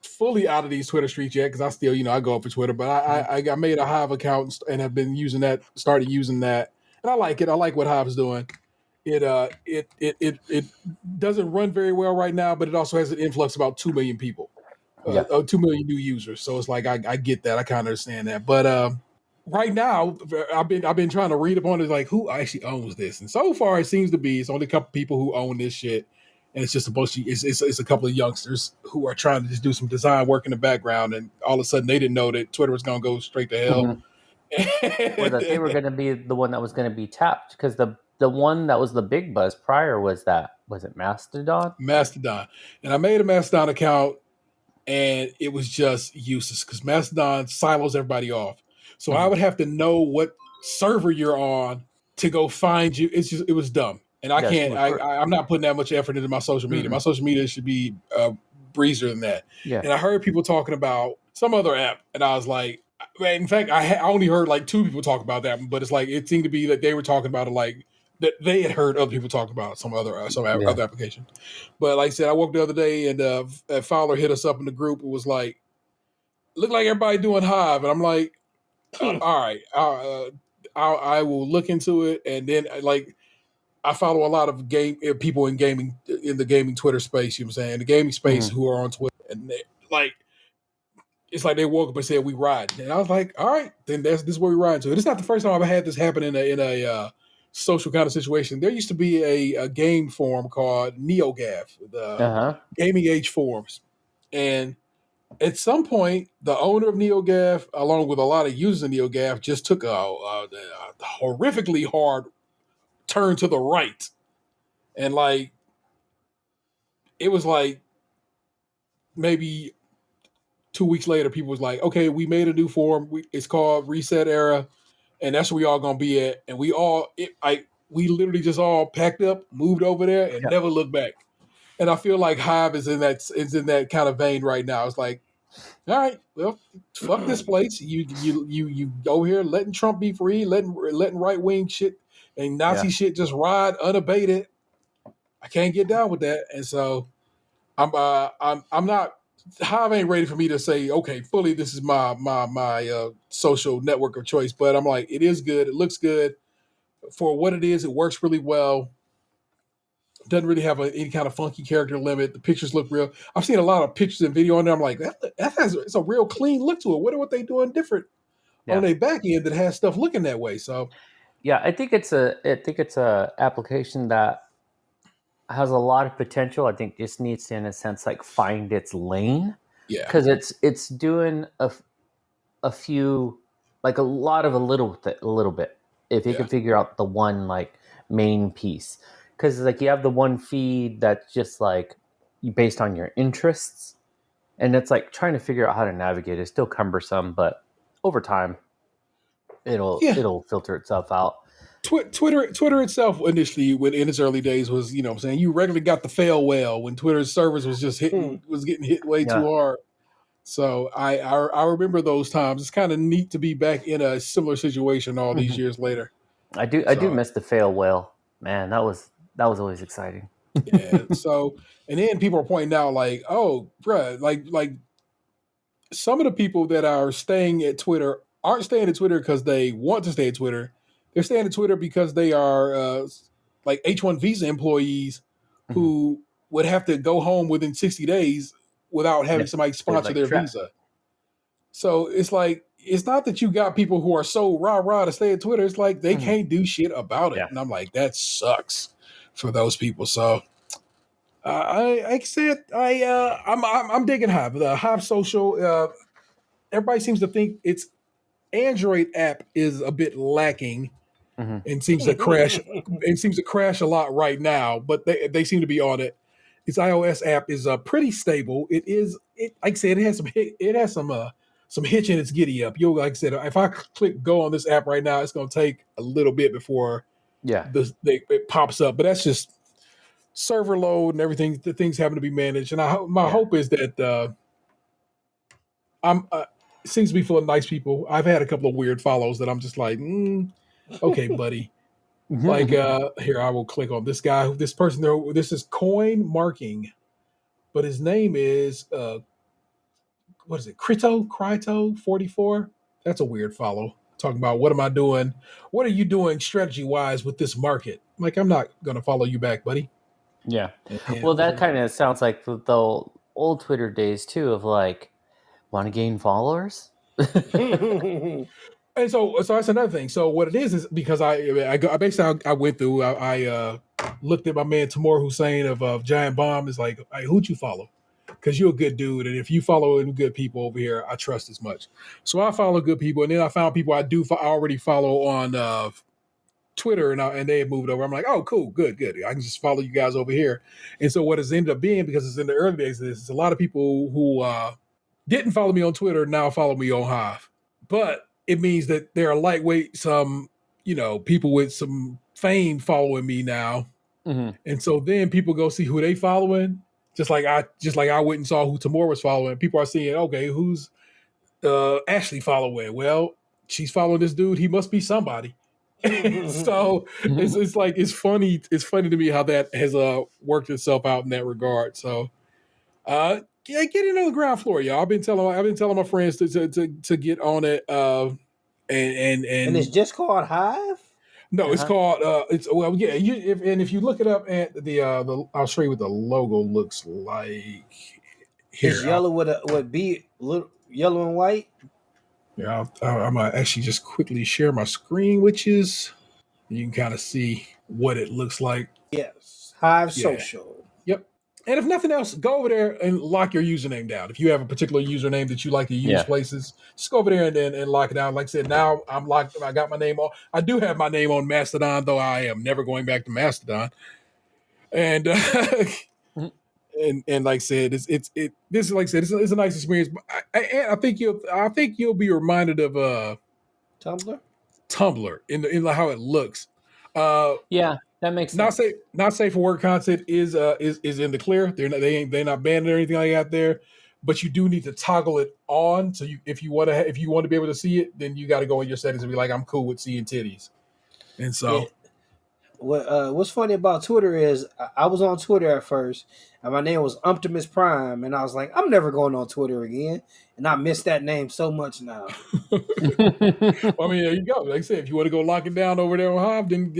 fully out of these Twitter streets yet because I still I go up for Twitter, but I made a Hive account and have been started using that. And I like it. I like what Hive's doing. It doesn't run very well right now, but it also has an influx of about 2 million people, 2 million new users. So it's like I get that. I kind of understand that. But right now, I've been trying to read up on it, like who actually owns this, and so far it seems to be it's only a couple people who own this shit, and it's just it's a couple of youngsters who are trying to just do some design work in the background, and all of a sudden they dn't know that Twitter was going to go straight to hell. Mm-hmm. Or that they were going to be the one that was going to be tapped because the one that was the big buzz prior was it Mastodon? Mastodon. And I made a Mastodon account and it was just useless because Mastodon silos everybody off. So I would have to know what server you're on to go find you. It was dumb. And I can't, I'm not putting that much effort into my social media. My social media should be breezier than that. Yeah. And I heard people talking about some other app and I was like, in fact, I only heard like 2 people talk about that, but it's like it seemed to be that they were talking about it like that they had heard other people talk about some other application. But like I said, I woke the other day and a follower hit us up in the group. It was like, looked like everybody doing Hive, and I'm like, all right, I will look into it, and then like I follow a lot of people in the gaming Twitter space. You know what I'm saying? The gaming space who are on Twitter, and they, like. It's like they woke up and said, we ride. And I was like, all right, then this is where we ride to. It's not the first time I've had this happen in a social kind of situation. There used to be a game forum called NeoGAF, the Gaming Age Forums. And at some point, the owner of NeoGAF, along with a lot of users of NeoGAF, just took a horrifically hard turn to the right. And like, it was like maybe 2 weeks later, people was like, okay, we made a new forum. It's called Reset Era. And that's where we all going to be at. And we literally just all packed up, moved over there and never looked back. And I feel like Hive is in that kind of vein right now. It's like, all right, well, fuck this place. You go here letting Trump be free, letting right wing shit and Nazi shit just ride unabated. I can't get down with that. And so I'm not. Hive ain't ready for me to say, okay, fully this is my social network of choice. But I'm like, it is good. It looks good. For what it is, it works really well. Doesn't really have any kind of funky character limit. The pictures look real. I've seen a lot of pictures and video on there. I'm like, it's a real clean look to it. What are what they doing different on their back end that has stuff looking that way? So Yeah, I think it's a application that has a lot of potential. I think just needs to, in a sense, like find its lane. yeah, Because it's doing a few, like a lot of a little bit. If you can figure out the one like main piece, because like you have the one feed that's just like based on your interests, and it's like trying to figure out how to navigate. It's still cumbersome, but over time, it'll filter itself out. Twitter itself initially, when in its early days, was what I'm saying, you regularly got the fail whale when Twitter's service was just getting hit way too hard. So I remember those times. It's kind of neat to be back in a similar situation all these years later. I do miss the fail whale, man. That was always exciting. Yeah. So and then people are pointing out like, oh, bruh, like some of the people that are staying at Twitter aren't staying at Twitter because they want to stay at Twitter. They're staying at Twitter because they are like H-1 visa employees who would have to go home within 60 days without having somebody sponsor their visa. So it's like, it's not that you got people who are so rah-rah to stay at Twitter. It's like they can't do shit about it. Yeah. And I'm like, that sucks for those people. So I'm digging Hive. The Hive Social, everybody seems to think its Android app is a bit lacking and seems to crash. It seems to crash a lot right now, but they seem to be on it. Its iOS app is pretty stable. It like I said, it has some hitch in its giddy up. Like I said, if I click go on this app right now, it's going to take a little bit before it pops up. But that's just server load and everything. The things having to be managed. And my hope is that it seems to be full of nice people. I've had a couple of weird follows that I'm just like, okay, buddy. Like here, I will click on this guy. This person there. This is Coin Marking, but his name is what is it? Kryto 44. That's a weird follow. Talking about what am I doing? What are you doing strategy wise with this market? Like, I'm not gonna follow you back, buddy. Yeah. Well, that kind of sounds like the old Twitter days too. Of like, want to gain followers. And so that's another thing. So what it is because I basically I went through. I looked at my man Tamor Hussein of Giant Bomb. Is like, hey, who'd you follow? Because you're a good dude, and if you follow good people over here, I trust as much. So I follow good people, and then I found people I already follow on Twitter, and they had moved over. I'm like, oh, cool, good. I can just follow you guys over here. And so what it's ended up being, because it's in the early days of this, it's a lot of people who didn't follow me on Twitter now follow me on Hive, but it means that there are lightweight, some, people with some fame following me now. And so then people go see who they following. Just like I went and saw who Tamor was following. People are seeing, okay, who's Ashley following? Well, she's following this dude. He must be somebody. So it's funny. It's funny to me how that has worked itself out in that regard. So get in on the ground floor, y'all. I've been telling my friends to get on it. And it's just called Hive. No, it's called if you look it up at the I'll show you what the logo looks like. Here, it's yellow yellow and white. Yeah, I'm gonna actually just quickly share my screen, which is you can kind of see what it looks like. Yes, Hive Social. Yep. And if nothing else, go over there and lock your username down. If you have a particular username that you like to use places, just go over there and lock it down. Like I said, now I'm locked. I got my name on. I do have my name on Mastodon, though I am never going back to Mastodon. And and like I said, this is like I said, it's a nice experience. But I think you'll be reminded of Tumblr in how it looks. That makes sense. Not safe for work content is in the clear. They're not banned or anything like that there, but you do need to toggle it on. So if you want to be able to see it, then you got to go in your settings and be like, I'm cool with seeing titties. And so What's funny about Twitter is I was on Twitter at first, and my name was Optimus Prime, and I was like, I'm never going on Twitter again, and I miss that name so much now. Well, I mean, there you go. Like I said, if you want to go lock it down over there on Hive, then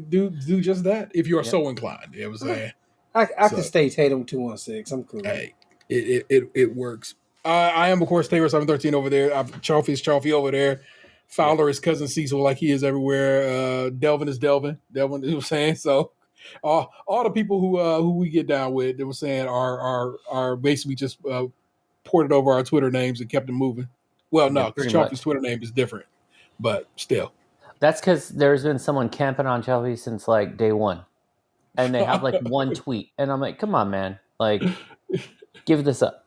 do just that. If you are so inclined, you know what I'm saying. I can stay Tatum 216. I'm cool. Hey, it works. I am of course Taylor 713 over there. Chalfie is Chalfie over there. Fowler is cousin Cecil, like he is everywhere. Delvin is Delvin. Delvin, you know what I'm saying? So all the people who we get down with, they were saying are basically just ported over our Twitter names and kept them moving. Well, no, because Chalfie's Twitter name is different, but still. That's because there's been someone camping on Chalfie since like day one, and they have like one tweet, and I'm like, come on, man, like, give this up.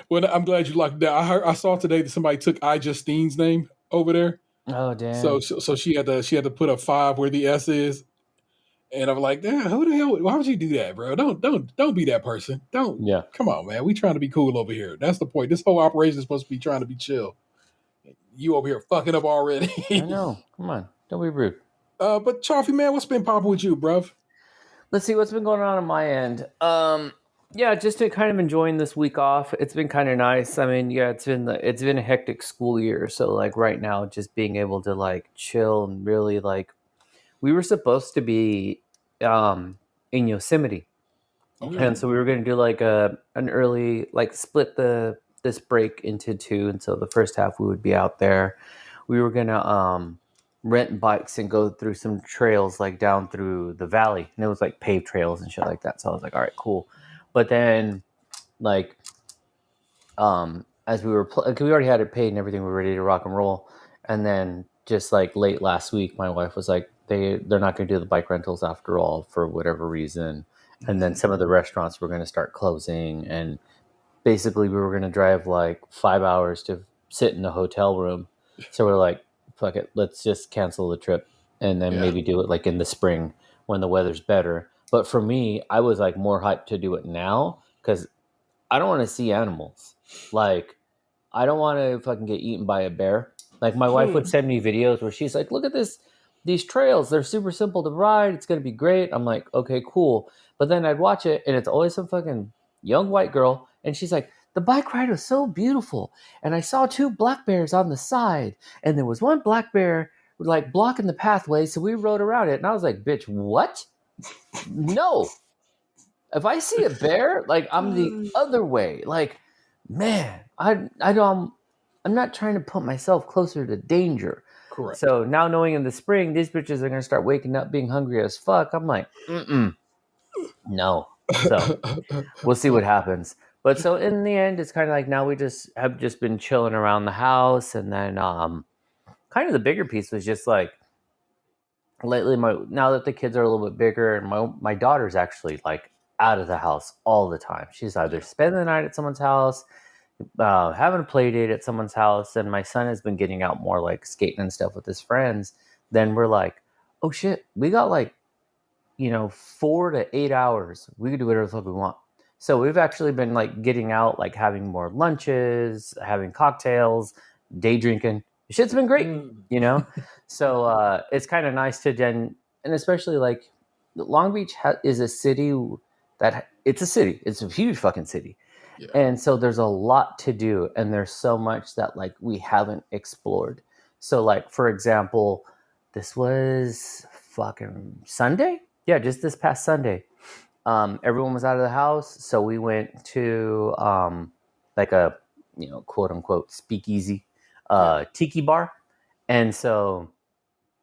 Well, I'm glad you locked it down. I saw today that somebody took Justine's name over there. Oh damn! So she had to put a 5 where the S is, and I'm like, damn, who the hell? Why would you do that, bro? Don't be that person. Don't. Yeah. Come on, man. We trying to be cool over here. That's the point. This whole operation is supposed to be trying to be chill. You over here fucking up already. I know. Come on, don't be rude. But Chaffee, man, what's been popping with you, bruv? Let's see what's been going on my end. Yeah, just to kind of enjoying this week off. It's been kind of nice. I mean, yeah, it's been a hectic school year. So like right now, just being able to like chill and really like, we were supposed to be in Yosemite, and so we were going to do like an early like split this break into 2, and so the first half we would be out there. We were gonna rent bikes and go through some trails like down through the valley, and it was like paved trails and shit like that. So I was like, all right, cool. But then, like, as we were, we already had it paid and everything, we were ready to rock and roll. And then, just like late last week, my wife was like, they're not going to do the bike rentals after all for whatever reason. And then some of the restaurants were going to start closing, and basically we were going to drive like 5 hours to sit in the hotel room. So we're like, fuck it, let's just cancel the trip and then maybe do it like in the spring when the weather's better. But for me, I was like more hyped to do it now because I don't want to see animals. Like, I don't want to fucking get eaten by a bear. Like, my wife would send me videos where she's like, look at these trails. They're super simple to ride. It's going to be great. I'm like, okay, cool. But then I'd watch it, and it's always some fucking young white girl, and she's like, the bike ride was so beautiful. And I saw 2 black bears on the side, and there was one black bear like blocking the pathway, so we rode around it. And I was like, bitch, what? No. If I see a bear, like, I'm the other way. Like, man, I'm not trying to put myself closer to danger. Correct. So now knowing in the spring these bitches are gonna start waking up being hungry as fuck, I'm like, no. So we'll see what happens. But so in the end, it's kind of like now we have been chilling around the house, and then kind of the bigger piece was just like lately, now that the kids are a little bit bigger, and my daughter's actually like out of the house all the time. She's either spending the night at someone's house, having a play date at someone's house, and my son has been getting out more like skating and stuff with his friends. Then we're like, oh shit, we got like 4 to 8 hours. We could do whatever the fuck we want. So we've actually been like getting out, like having more lunches, having cocktails, day drinking. Shit's been great, So it's kind of nice to then, and especially like Long Beach is a city it's a city. It's a huge fucking city. Yeah. And so there's a lot to do, and there's so much that like we haven't explored. So like, for example, this was fucking Sunday. Yeah, just this past Sunday. Everyone was out of the house, so we went to like a quote unquote speakeasy tiki bar, and so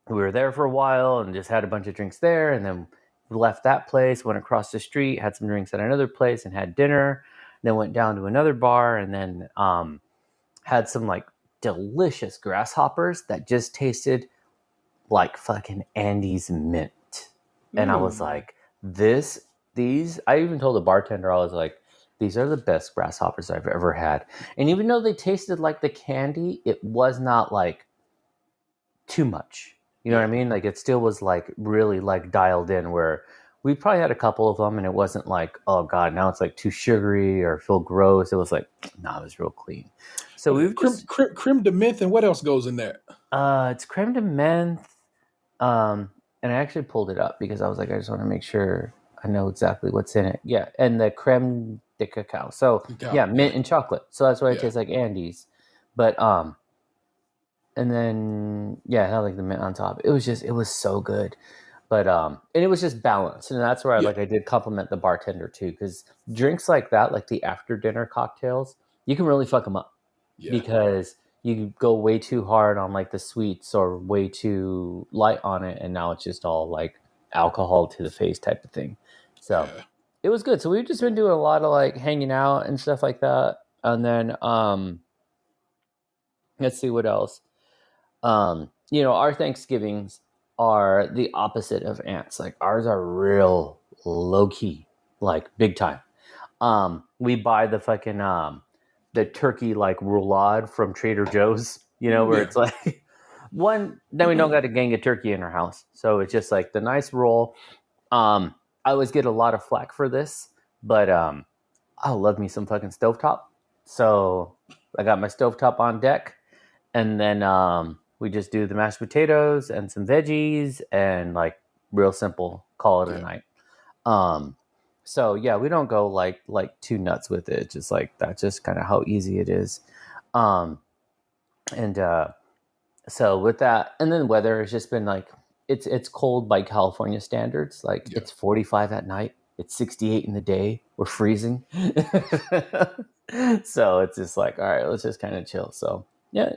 we were there for a while and just had a bunch of drinks there, and then we left that place, went across the street, had some drinks at another place, and had dinner. Then went down to another bar, and then had some like delicious grasshoppers that just tasted like fucking Andy's mint, and I was like, these, I even told the bartender, I was like, these are the best grasshoppers I've ever had. And even though they tasted like the candy, it was not like too much. You know what I mean? Like, it still was like really like dialed in, where we probably had a couple of them and it wasn't like, oh God, now it's like too sugary or feel gross. It was like, nah, it was real clean. So we've creme de menthe, and what else goes in there? It's creme de menthe. and I actually pulled it up because I was like, I just want to make sure I know exactly what's in it. Yeah, and the creme de cacao. So yeah, mint and chocolate. So that's why it tastes like Andes. But and then yeah, it had like the mint on top. It was so good. But and it was just balanced, and that's where I did compliment the bartender too, because drinks like that, like the after dinner cocktails, you can really fuck them up because you go way too hard on like the sweets or way too light on it, and now it's just all like alcohol to the face type of thing. So it was good. So we've just been doing a lot of like hanging out and stuff like that, and then let's see what else. Our Thanksgivings are the opposite of ants. Like ours are real low key, like big time. We buy the fucking the turkey like roulade from Trader Joe's, where it's like then we don't got a gang of turkey in our house. So it's just like the nice roll. I always get a lot of flack for this, but I love me some fucking stovetop. So I got my stovetop on deck, and then we just do the mashed potatoes and some veggies and like real simple, call it a night. So yeah, we don't go like too nuts with it. Just like that's just kind of how easy it is. So with that, and then weather has just been like it's cold by California standards. Like it's 45 at night, it's 68 in the day. We're freezing. So it's just like, all right, let's just kind of chill. So yeah,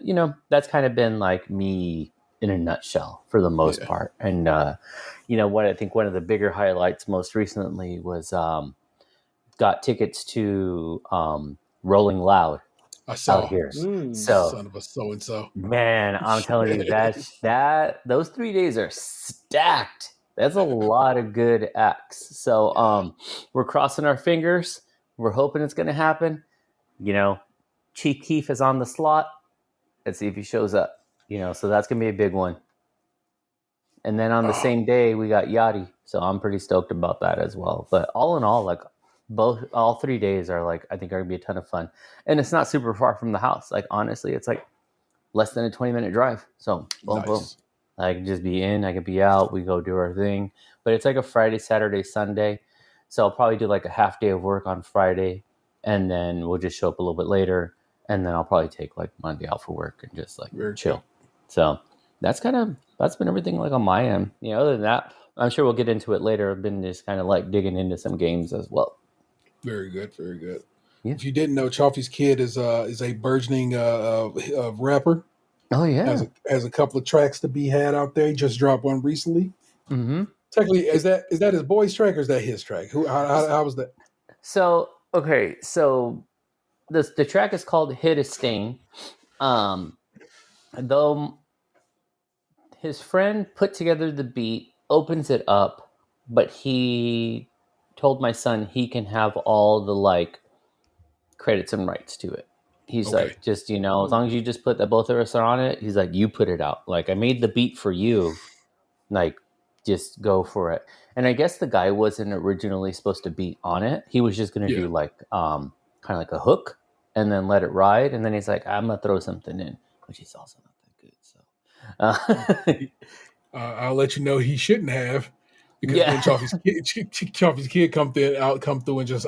that's kind of been like me in a nutshell for the most part. And what I think one of the bigger highlights most recently was got tickets to Rolling Loud. I saw out here. So son of a so-and-so. Man, I'm telling you that those 3 days are stacked. That's a lot of good acts. So we're crossing our fingers. We're hoping it's going to happen. Chief Keef is on the slot. Let's see if he shows up. So that's going to be a big one. And then on the same day, we got Yachty. So I'm pretty stoked about that as well. But all in all, like all 3 days are like, I think are going to be a ton of fun. And it's not super far from the house. Like, honestly, it's like less than a 20-minute drive. So boom, boom. I can just be in, I can be out. We go do our thing. But it's like a Friday, Saturday, Sunday. So I'll probably do like a half day of work on Friday. And then we'll just show up a little bit later. And then I'll probably take like Monday out for work and just like chill. Cool. So that's been everything like on my end. Other than that, I'm sure we'll get into it later. I've been just kind of like digging into some games as well. Very good, very good. Yeah. If you didn't know, Chaffee's kid is a burgeoning rapper. Oh yeah, has a couple of tracks to be had out there. He just dropped one recently. Mm-hmm. Technically, is that his boy's track or is that his track? How was that? So okay, so the track is called "Hit a Sting." Though his friend put together the beat, opens it up, but he told my son he can have all the like credits and rights to it. He's like, just as long as you just put that both of us are on it, he's like, you put it out. Like, I made the beat for you. Like, just go for it. And I guess the guy wasn't originally supposed to be on it. He was just gonna do like kind of like a hook and then let it ride. And then he's like, I'm gonna throw something in, which is also not that good. So I'll let you know he shouldn't have, because then Chaffee's kid come through and just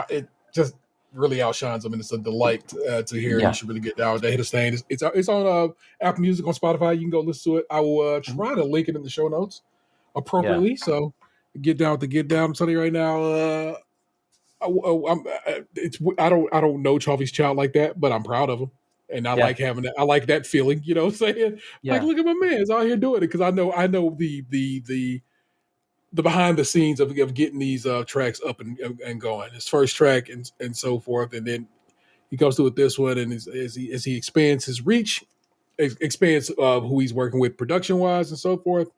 it just really outshines him, and it's a delight to hear. You should really get down with that. Hit a Stain. It's on Apple Music, on Spotify. You can go listen to it. I will try to link it in the show notes appropriately. So get down with the get down. I'm telling you right now. I don't know Chaffee's child like that, but I'm proud of him. And I like having that. I like that feeling. You know what I'm saying? Like, look at my man. He's out here doing it, because I know the behind the scenes of getting these tracks up and going. His first track and so forth, and then he goes through with this one, and as he expands his reach, expands who he's working with production wise and so forth.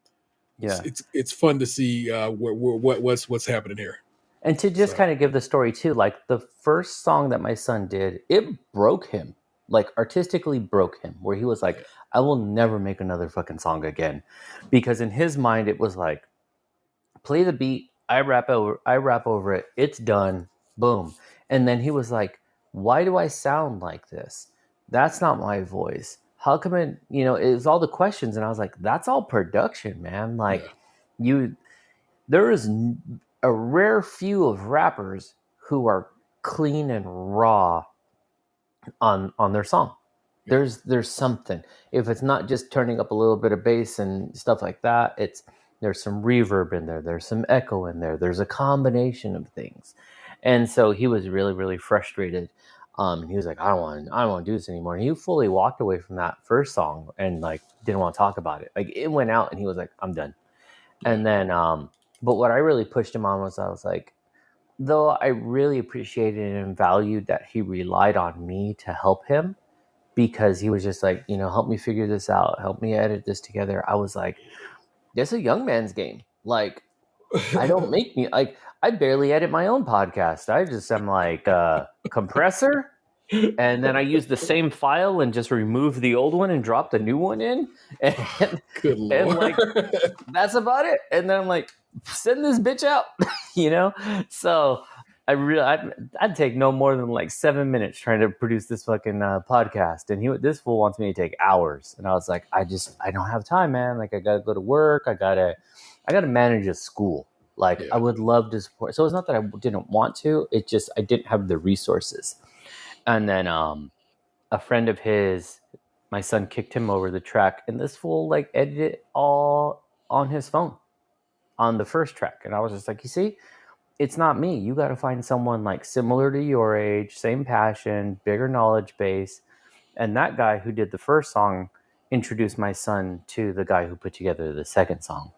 Yeah, it's fun to see what's happening here. And to just kind of give the story too, like the first song that my son did, it broke him. Like artistically broke him, where he was like, I will never make another fucking song again. Because in his mind, it was like, play the beat, I rap over it, it's done, boom. And then he was like, why do I sound like this? That's not my voice. How come it was all the questions. And I was like, that's all production, man. Like, there is a rare few of rappers who are clean and raw on their song. There's something. If it's not just turning up a little bit of bass and stuff like that, there's some reverb in there, there's some echo in there, there's a combination of things. And so he was really, really frustrated. He was like, I don't want to do this anymore. And he fully walked away from that first song and like didn't want to talk about it. Like it went out and he was like, I'm done. And then but what I really pushed him on was I was like, though I really appreciated and valued that he relied on me to help him, because he was just like, help me figure this out, help me edit this together. I was like, that's a young man's game. Like, I don't make me like, I barely edit my own podcast. I just am like compressor, and then I use the same file and just remove the old one and drop the new one in, and, Good Lord. and like that's about it. And then I'm like, send this bitch out, So I'd take no more than like 7 minutes trying to produce this fucking podcast, and this fool wants me to take hours, and I was like, I don't have time, man. Like I gotta go to work, I gotta manage a school. Like I would love to support. So it's not that I didn't want to; it just I didn't have the resources. And then a friend of his, my son kicked him over the track, and this fool like edited it all on his phone on the first track, and I was just like, you see. It's not me. You got to find someone like similar to your age, same passion, bigger knowledge base. And that guy who did the first song introduced my son to the guy who put together the second song.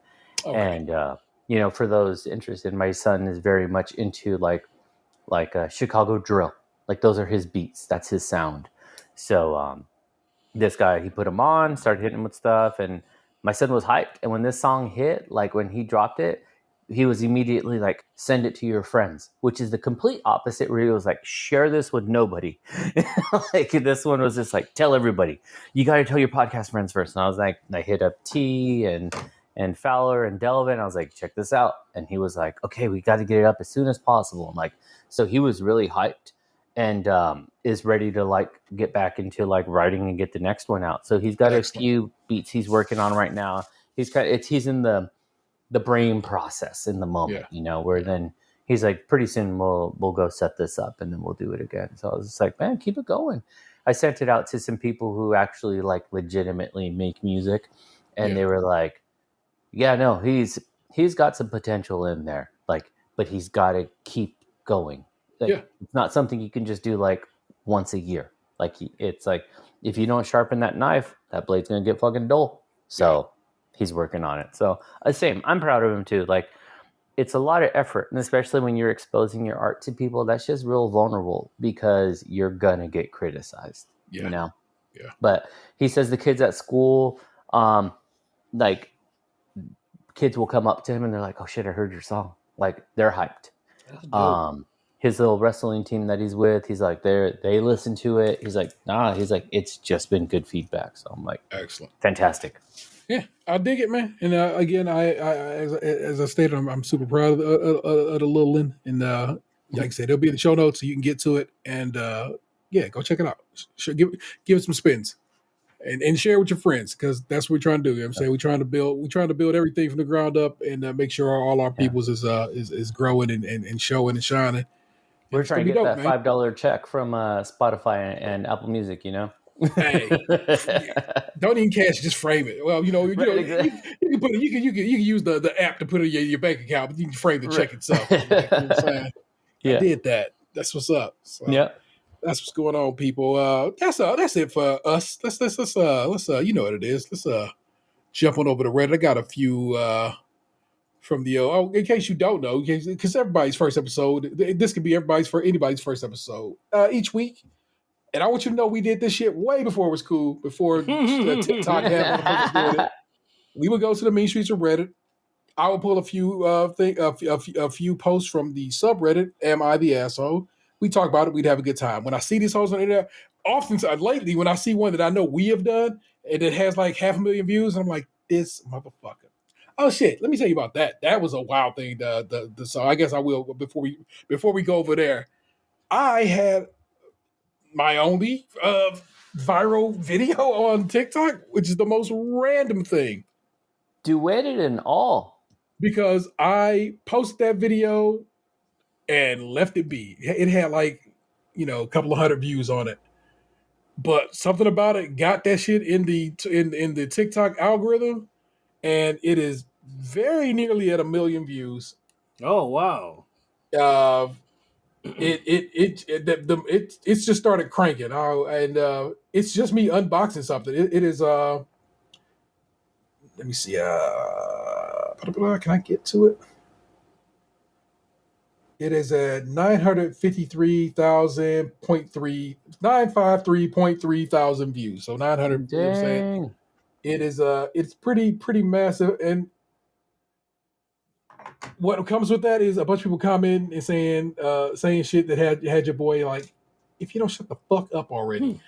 Okay. And, for those interested, my son is very much into like Chicago drill. Like those are his beats. That's his sound. So this guy, he put him on, started hitting him with stuff. And my son was hyped. And when this song hit, like when he dropped it, he was immediately like, send it to your friends, which is the complete opposite, where he was like, share this with nobody. Like this one was just like, tell everybody. You got to tell your podcast friends first. And I was like, I hit up T and Fowler and Delvin. I was like, check this out. And he was like, okay, we got to get it up as soon as possible. I'm like, so he was really hyped and is ready to like get back into like writing and get the next one out. So he's got a few beats he's working on right now. He's in the brain process in the moment, where then he's like, pretty soon we'll go set this up and then we'll do it again. So I was just like, man, keep it going. I sent it out to some people who actually like legitimately make music, and they were like, yeah, no, he's got some potential in there, like, but he's got to keep going. Like, it's not something you can just do like once a year. Like it's like, if you don't sharpen that knife, that blade's going to get fucking dull. So he's working on it. So same. I'm proud of him too. Like it's a lot of effort, and especially when you're exposing your art to people, that's just real vulnerable because you're gonna get criticized. Yeah. But he says the kids at school, like kids will come up to him and they're like, "Oh shit, I heard your song." Like they're hyped. His little wrestling team that he's with, he's like, they listen to it. He's like, nah. He's like, it's just been good feedback. So I'm like, excellent, fantastic. Yeah, I dig it, man. And again, as I stated, I'm super proud of the little one. And like I said, it'll be in the show notes so you can get to it. And go check it out. Give it some spins, and share with your friends, because that's what we're trying to do. You know what I'm saying, we're trying to build everything from the ground up and make sure all our peoples is growing and showing and shining. We're trying to get that $5 check from Spotify and Apple Music. Hey, don't even cash, just frame it. Well, you can put it, you can use the app to put it in your bank account, but you can frame the check itself. Like, you know what I'm saying? I did that. That's what's up. So, that's what's going on, people. That's it for us. Let's you know what it is. Let's jump on over to Reddit. I got a few from the in case you don't know, because everybody's first episode. This could be anybody's first episode each week. And I want you to know we did this shit way before it was cool, before TikTok had motherfuckers doing it. We would go to the mean streets of Reddit. I would pull a few posts from the subreddit, Am I the Asshole? We talk about it. We'd have a good time. When I see these hosts on the internet, often lately, when I see one that I know we have done and it has like 500,000 views, I'm like, this motherfucker. Oh shit! Let me tell you about that. That was a wild thing. So I guess I will before we go over there. I had my only viral video on TikTok, which is the most random thing. Duetted and all. because I posted that video and left it be. It had like, a couple of hundred views on it. But something about it got that shit in the TikTok algorithm, and it is very nearly at 1 million views. Oh wow! It's just started cranking. And it's just me unboxing something. It is. Let me see. Can I get to it? It is at 953.3 thousand views. So 900. You know what I'm saying? It is it's pretty massive. And what comes with that is a bunch of people commenting and saying shit that had your boy like, if you don't shut the fuck up already.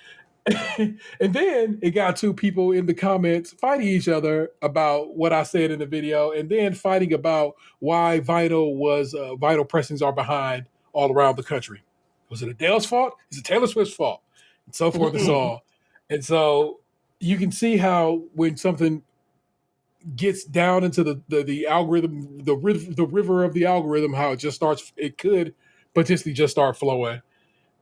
And then it got two people in the comments fighting each other about what I said in the video, and then fighting about why vinyl pressings are behind all around the country. Was it Adele's fault? Is it Taylor Swift's fault? And so forth and so on. And so you can see how when something gets down into the algorithm, the river of the algorithm, how it could potentially just start flowing.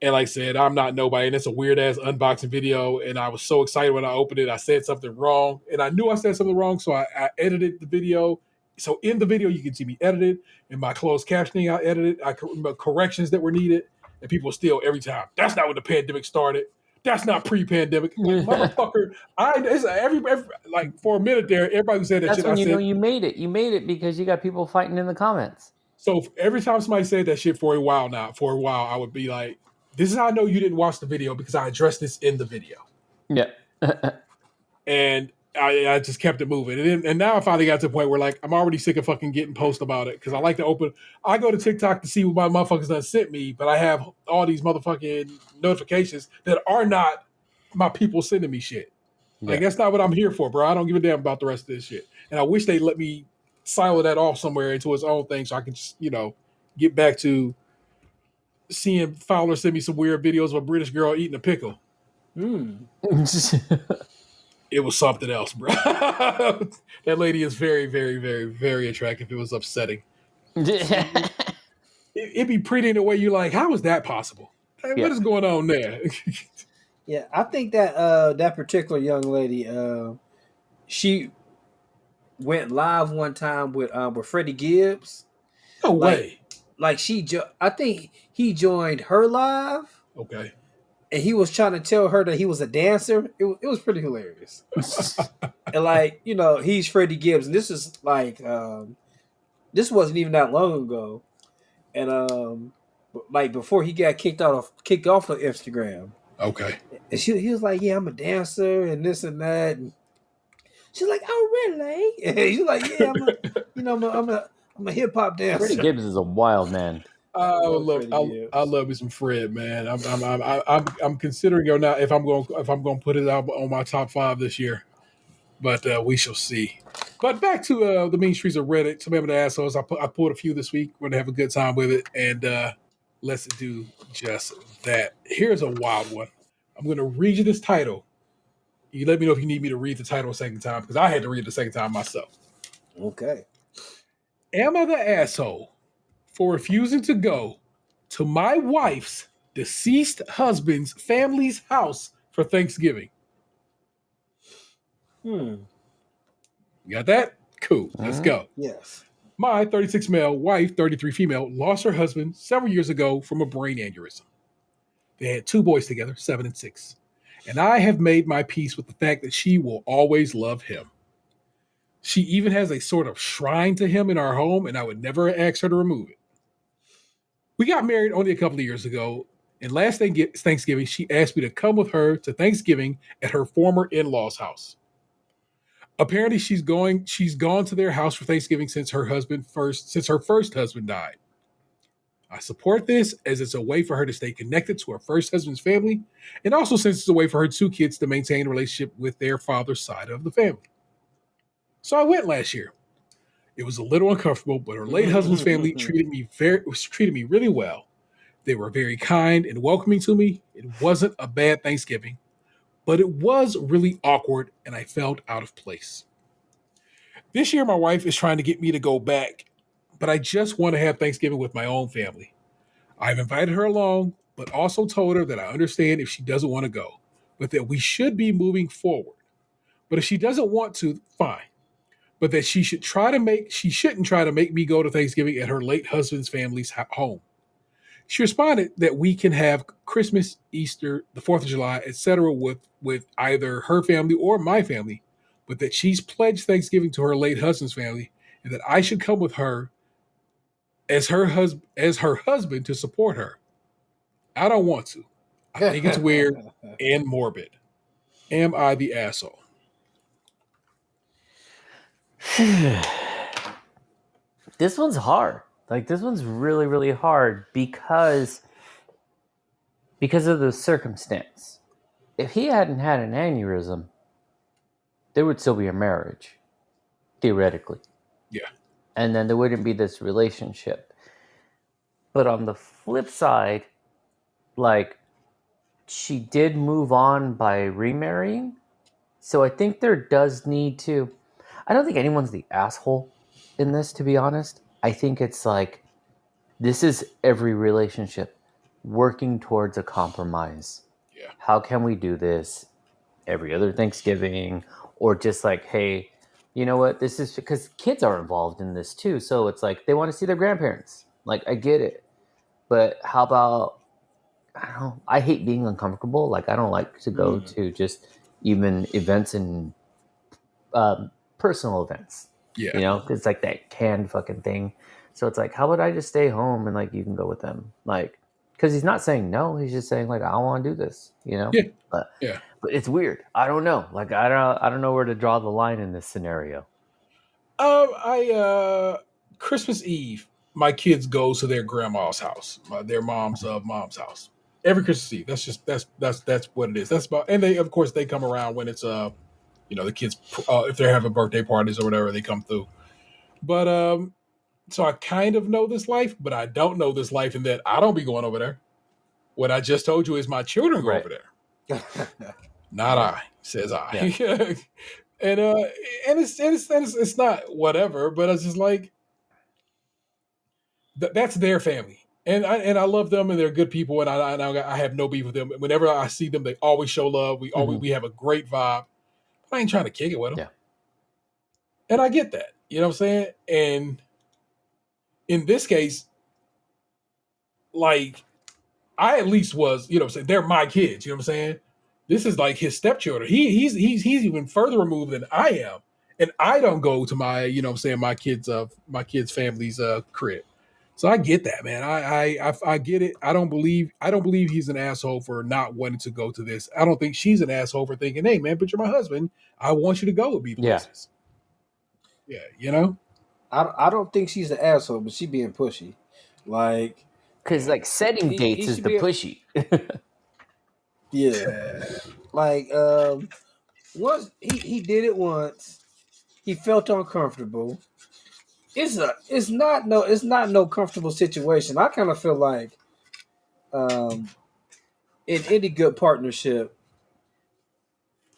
And like I said, I'm not nobody, and it's a weird ass unboxing video. And I was so excited when I opened it. I said something wrong, and I knew I said something wrong, so I edited the video. So in the video, you can see me edited, and my closed captioning I edited. I corrections that were needed, and people still every time. That's not when the pandemic started. That's not pre-pandemic, like, motherfucker. Every like for a minute there, everybody said that That's shit. when you made it. You made it because you got people fighting in the comments. So every time somebody said that shit for a while, I would be like, this is how I know you didn't watch the video, because I addressed this in the video. Yeah. And I just kept it moving. And now I finally got to the point where like I'm already sick of fucking getting posts about it, because I like to I go to TikTok to see what my motherfuckers done sent me, but I have all these motherfucking notifications that are not my people sending me shit. Like that's not what I'm here for, bro. I don't give a damn about the rest of this shit. And I wish they'd let me silo that off somewhere into its own thing so I can just, get back to seeing Fowler send me some weird videos of a British girl eating a pickle. It was something else, bro. That lady is very, very, very, very attractive. It was upsetting. It'd be pretty in a way you're like, how is that possible? Hey, what is going on there? Yeah, I think that that particular young lady, she went live one time with Freddie Gibbs. No way. Like I think he joined her live. Okay. And he was trying to tell her that he was a dancer. It was pretty hilarious. And like, he's Freddie Gibbs. And this is like, this wasn't even that long ago. And like before he got kicked off of Instagram. Okay. And he was like, yeah, I'm a dancer and this and that. And she's like, oh really? And he's like, yeah, I'm a hip hop dancer. Freddie Gibbs is a wild man. I love me some Fred, man. I'm considering or not if I'm going to put it out on my top 5 this year, but we shall see. But back to the mean streets of Reddit. Some of the assholes. I pulled a few this week. We're gonna have a good time with it, and let's do just that. Here's a wild one. I'm gonna read you this title. You let me know if you need me to read the title a second time, because I had to read it the second time myself. Okay. Am I the asshole for refusing to go to my wife's deceased husband's family's house for Thanksgiving? You got that? Cool. Let's go. Yes. My 36 male wife, 33 female, lost her husband several years ago from a brain aneurysm. They had 2 boys together, 7 and 6. And I have made my peace with the fact that she will always love him. She even has a sort of shrine to him in our home, and I would never ask her to remove it. We got married only a couple of years ago, and last Thanksgiving, she asked me to come with her to Thanksgiving at her former in-laws' house. Apparently, she's gone to their house for Thanksgiving since her first husband died. I support this as it's a way for her to stay connected to her first husband's family, and also since it's a way for her 2 kids to maintain a relationship with their father's side of the family. So I went last year. It was a little uncomfortable, but her late husband's family treated me really well. They were very kind and welcoming to me. It wasn't a bad Thanksgiving, but it was really awkward, and I felt out of place. This year, my wife is trying to get me to go back, but I just want to have Thanksgiving with my own family. I've invited her along, but also told her that I understand if she doesn't want to go, but that we should be moving forward. But if she doesn't want to, fine. But that she shouldn't try to make me go to Thanksgiving at her late husband's family's home. She responded that we can have Christmas, Easter, the 4th of July, etc. with either her family or my family, but that she's pledged Thanksgiving to her late husband's family and that I should come with her as her husband to support her. I don't want to. I think it's weird and morbid. Am I the asshole? This one's hard. Like, this one's really, really hard because of the circumstance. If he hadn't had an aneurysm, there would still be a marriage, theoretically. Yeah. And then there wouldn't be this relationship. But on the flip side, like, she did move on by remarrying. So I think there does need to... I don't think anyone's the asshole in this, to be honest. I think it's like, this is every relationship working towards a compromise. Yeah. How can we do this every other Thanksgiving? Or just like, hey, you know what? This is because kids are involved in this too. So it's like, they want to see their grandparents. Like, I get it. But how about, I don't know, I hate being uncomfortable. Like, I don't like to go to just even events and personal events. Yeah. You know, it's like that canned fucking thing. So it's like, how about I just stay home and like you can go with them? Like, because he's not saying no, he's just saying like, I want to do this, you know? Yeah. But it's weird. I don't know. Like, I don't know where to draw the line in this scenario. Christmas Eve, my kids go to their grandma's house, their mom's house. Every Christmas Eve. That's what it is. That's about, and they, of course, they come around when it's the kids, if they're having birthday parties or whatever, they come through. But so I kind of know this life, but I don't know this life in that I don't be going over there. What I just told you is my children go over there. Not I, says I. Yeah. and it's not whatever, but it's just like that's their family. And I love them and they're good people and I have no beef with them. Whenever I see them, they always show love. We have a great vibe. I ain't trying to kick it with them. Yeah. And I get that. You know what I'm saying? And in this case, like, I at least was, you know what I'm saying, they're my kids, you know what I'm saying? This is like his stepchildren. He's even further removed than I am. And I don't go to my, you know what I'm saying, my kids' family's crib. So I get that, man. I get it. I don't believe he's an asshole for not wanting to go to this. I don't think she's an asshole for thinking, hey man, but you're my husband. I want you to go with me. Yeah. Yeah, you know? I don't think she's an asshole, but she being pushy. Like, because like setting dates is the pushy. Yeah. Like, once he did it once, he felt uncomfortable. It's not no comfortable situation. I kind of feel like in any good partnership,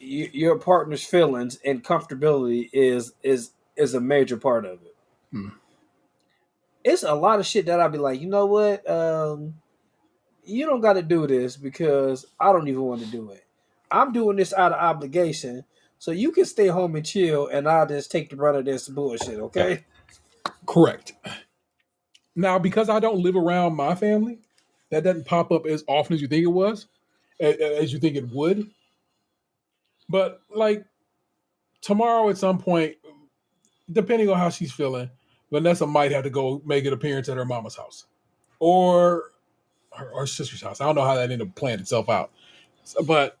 your partner's feelings and comfortability is a major part of it. It's a lot of shit that I'd be like, you know what? You don't got to do this because I don't even want to do it. I'm doing this out of obligation, so you can stay home and chill, and I'll just take the brunt of this bullshit, okay? Correct. Now, because I don't live around my family, that doesn't pop up as often as you think it was, as you think it would. But, like, tomorrow at some point, depending on how she's feeling, Vanessa might have to go make an appearance at her mama's house or her sister's house. I don't know how that ended up playing itself out. But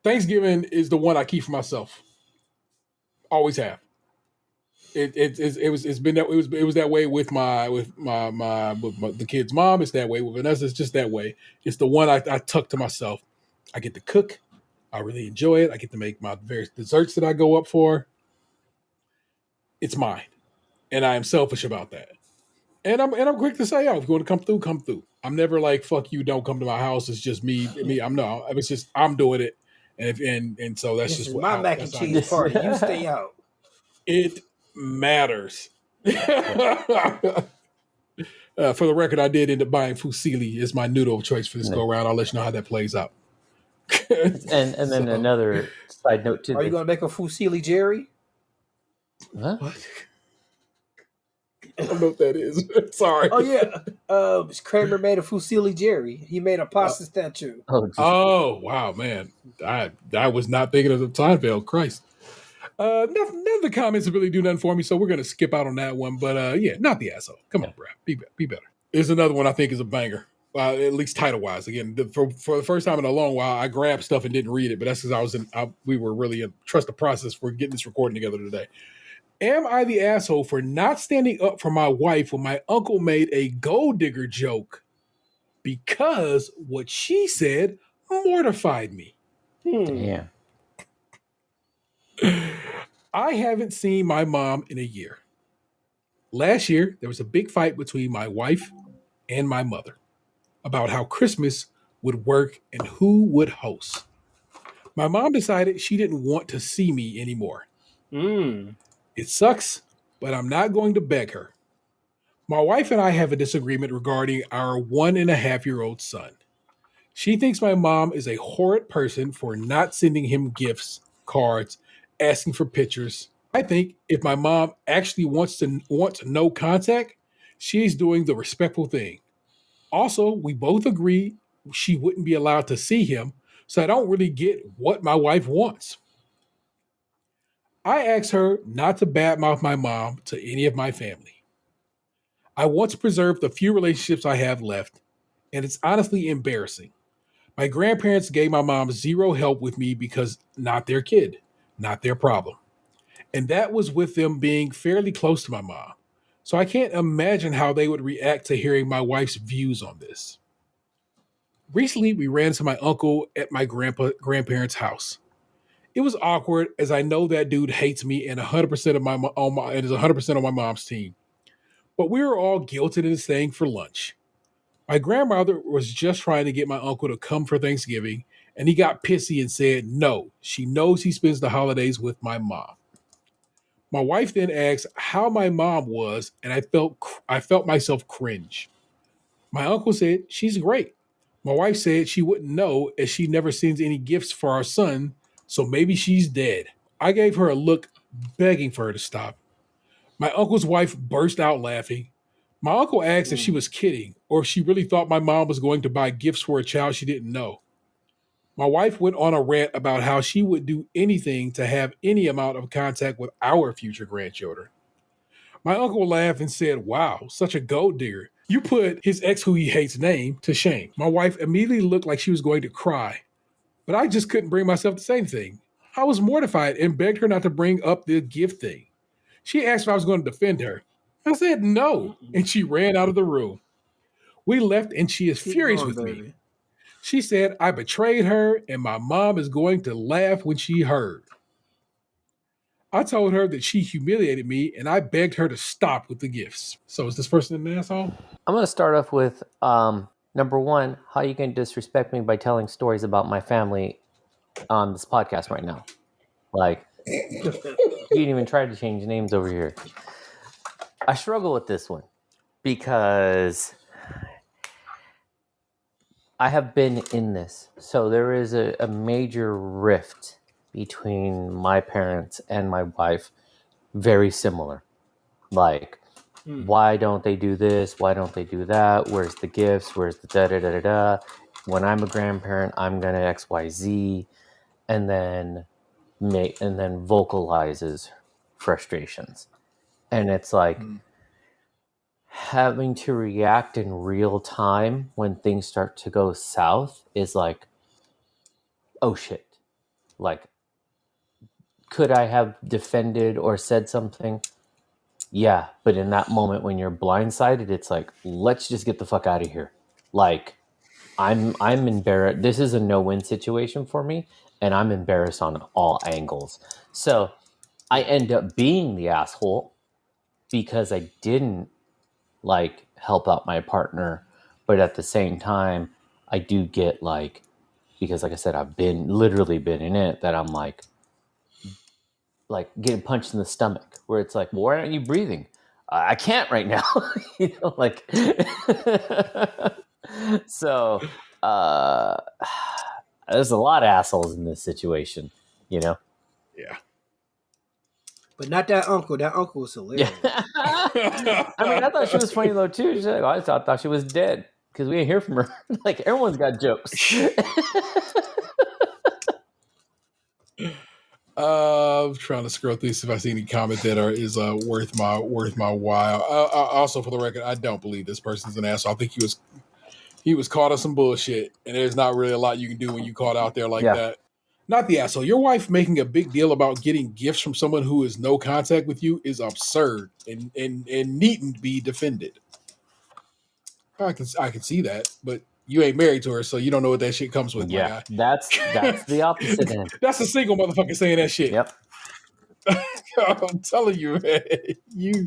Thanksgiving is the one I keep for myself. Always have. It was that way with the kid's mom. It's that way with Vanessa. It's just that way. It's the one I tuck to myself. I get to cook. I really enjoy it. I get to make my various desserts that I go up for. It's mine, and I am selfish about that. And I'm quick to say, if you want to come through, come through. I'm never like, fuck you, don't come to my house. It's just me. It's just I'm doing it, and so that's this just is my mac and cheese party. You stay out. It matters. For the record, I did end up buying fusilli as my noodle of choice for this go around. I'll let you know how that plays out. And then another side note to Are you going to make a fusilli Jerry? Huh? What? I don't know what that is. Sorry. Oh yeah, Kramer made a fusilli Jerry. He made a pasta statue. Oh wow, man! I was not thinking of the Seinfeld. Christ. None of the comments really do nothing for me, so we're gonna skip out on that one. But yeah, not the asshole. Come on, Brad. Be better. Here's another one I think is a banger. At least title wise. Again, for the first time in a long while, I grabbed stuff and didn't read it, but that's because we were really in trust the process for getting this recording together today. Am I the asshole for not standing up for my wife when my uncle made a gold digger joke because what she said mortified me? Damn. I haven't seen my mom in a year. Last year, there was a big fight between my wife and my mother about how Christmas would work and who would host. My mom decided she didn't want to see me anymore. It sucks, but I'm not going to beg her. My wife and I have a disagreement regarding our 1.5-year-old son. She thinks my mom is a horrid person for not sending him gifts, cards, asking for pictures. I think if my mom actually wants no contact, she's doing the respectful thing. Also, we both agree she wouldn't be allowed to see him, so I don't really get what my wife wants. I asked her not to badmouth my mom to any of my family. I want to preserve the few relationships I have left, and it's honestly embarrassing. My grandparents gave my mom zero help with me because not their kid, not their problem. And that was with them being fairly close to my mom. So I can't imagine how they would react to hearing my wife's views on this. Recently, we ran to my uncle at my grandparents' house. It was awkward as I know that dude hates me and 100% and is 100% on my mom's team. But we were all guilted into staying for lunch. My grandmother was just trying to get my uncle to come for Thanksgiving, and he got pissy and said no. She knows he spends the holidays with my mom. My wife then asked how my mom was, and I felt myself cringe. My uncle said she's great. My wife said she wouldn't know as she never sends any gifts for our son, so maybe she's dead. I gave her a look begging for her to stop. My uncle's wife burst out laughing. My uncle asked if she was kidding or if she really thought my mom was going to buy gifts for a child she didn't know. My wife went on a rant about how she would do anything to have any amount of contact with our future grandchildren. My uncle laughed and said, "Wow, such a gold digger. You put his ex who he hates name to shame." My wife immediately looked like she was going to cry, but I just couldn't bring myself to say anything. I was mortified and begged her not to bring up the gift thing. She asked if I was going to defend her. I said no, and she ran out of the room. We left and she is furious with me. She said I betrayed her and my mom is going to laugh when she heard. I told her that she humiliated me and I begged her to stop with the gifts. So is this person an asshole? I'm going to start off with number one, how you can disrespect me by telling stories about my family on this podcast right now. Like, you didn't even try to change names over here. I struggle with this one because I have been in this. So there is a major rift between my parents and my wife, very similar. Like, why don't they do this? Why don't they do that? Where's the gifts? Where's the da-da-da-da-da? When I'm a grandparent, I'm going to XYZ. And then vocalizes frustrations. And it's like having to react in real time when things start to go south is like, oh shit. Like, could I have defended or said something? Yeah, but in that moment when you're blindsided, it's like, let's just get the fuck out of here. Like, I'm embarrassed. This is a no-win situation for me, and I'm embarrassed on all angles. So I end up being the asshole because I didn't like help out my partner, but at the same time, I do get like, because like I said, I've literally been in it, that I'm like like getting punched in the stomach, where it's like, well, why aren't you breathing? I can't right now. Like. So there's a lot of assholes in this situation, Yeah. But not that uncle. That uncle was hilarious. I mean, I thought she was funny though too. She's like, I thought she was dead because we didn't hear from her. Like everyone's got jokes. I'm trying to scroll through see if I see any comment that is worth my while. Also, for the record, I don't believe this person's an asshole. I think he was caught on some bullshit, and there's not really a lot you can do when you caught out there like that. Not the asshole. Your wife making a big deal about getting gifts from someone who is no contact with you is absurd and needn't be defended. I can see that, but you ain't married to her, so you don't know what that shit comes with. Yeah, my guy. that's the opposite end. That's a single motherfucker saying that shit. Yep. I'm telling you, man.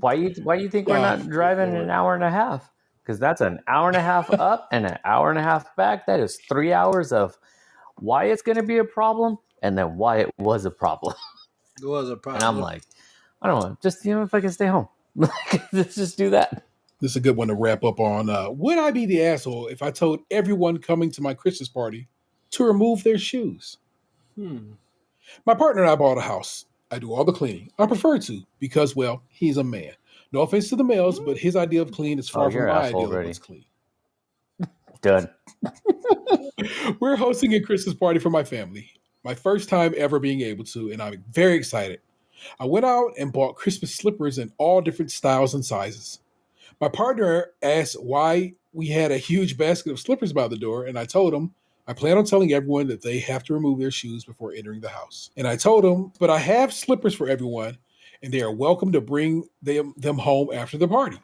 Why you think we're not driving an hour and a half? Because that's an hour and a half up and an hour and a half back. That is 3 hours of why it's going to be a problem and then why it was a problem. It was a problem. And I'm like, I don't know. Just if I can stay home, let's just do that. This is a good one to wrap up on. Would I be the asshole if I told everyone coming to my Christmas party to remove their shoes? My partner and I bought a house. I do all the cleaning. I prefer to because, well, he's a man. No offense to the males, but his idea of clean is far from my idea of what's clean. Done. We're hosting a Christmas party for my family. My first time ever being able to, and I'm very excited. I went out and bought Christmas slippers in all different styles and sizes. My partner asked why we had a huge basket of slippers by the door, and I told him I plan on telling everyone that they have to remove their shoes before entering the house. And I told him, but I have slippers for everyone, and they are welcome to bring them home after the party.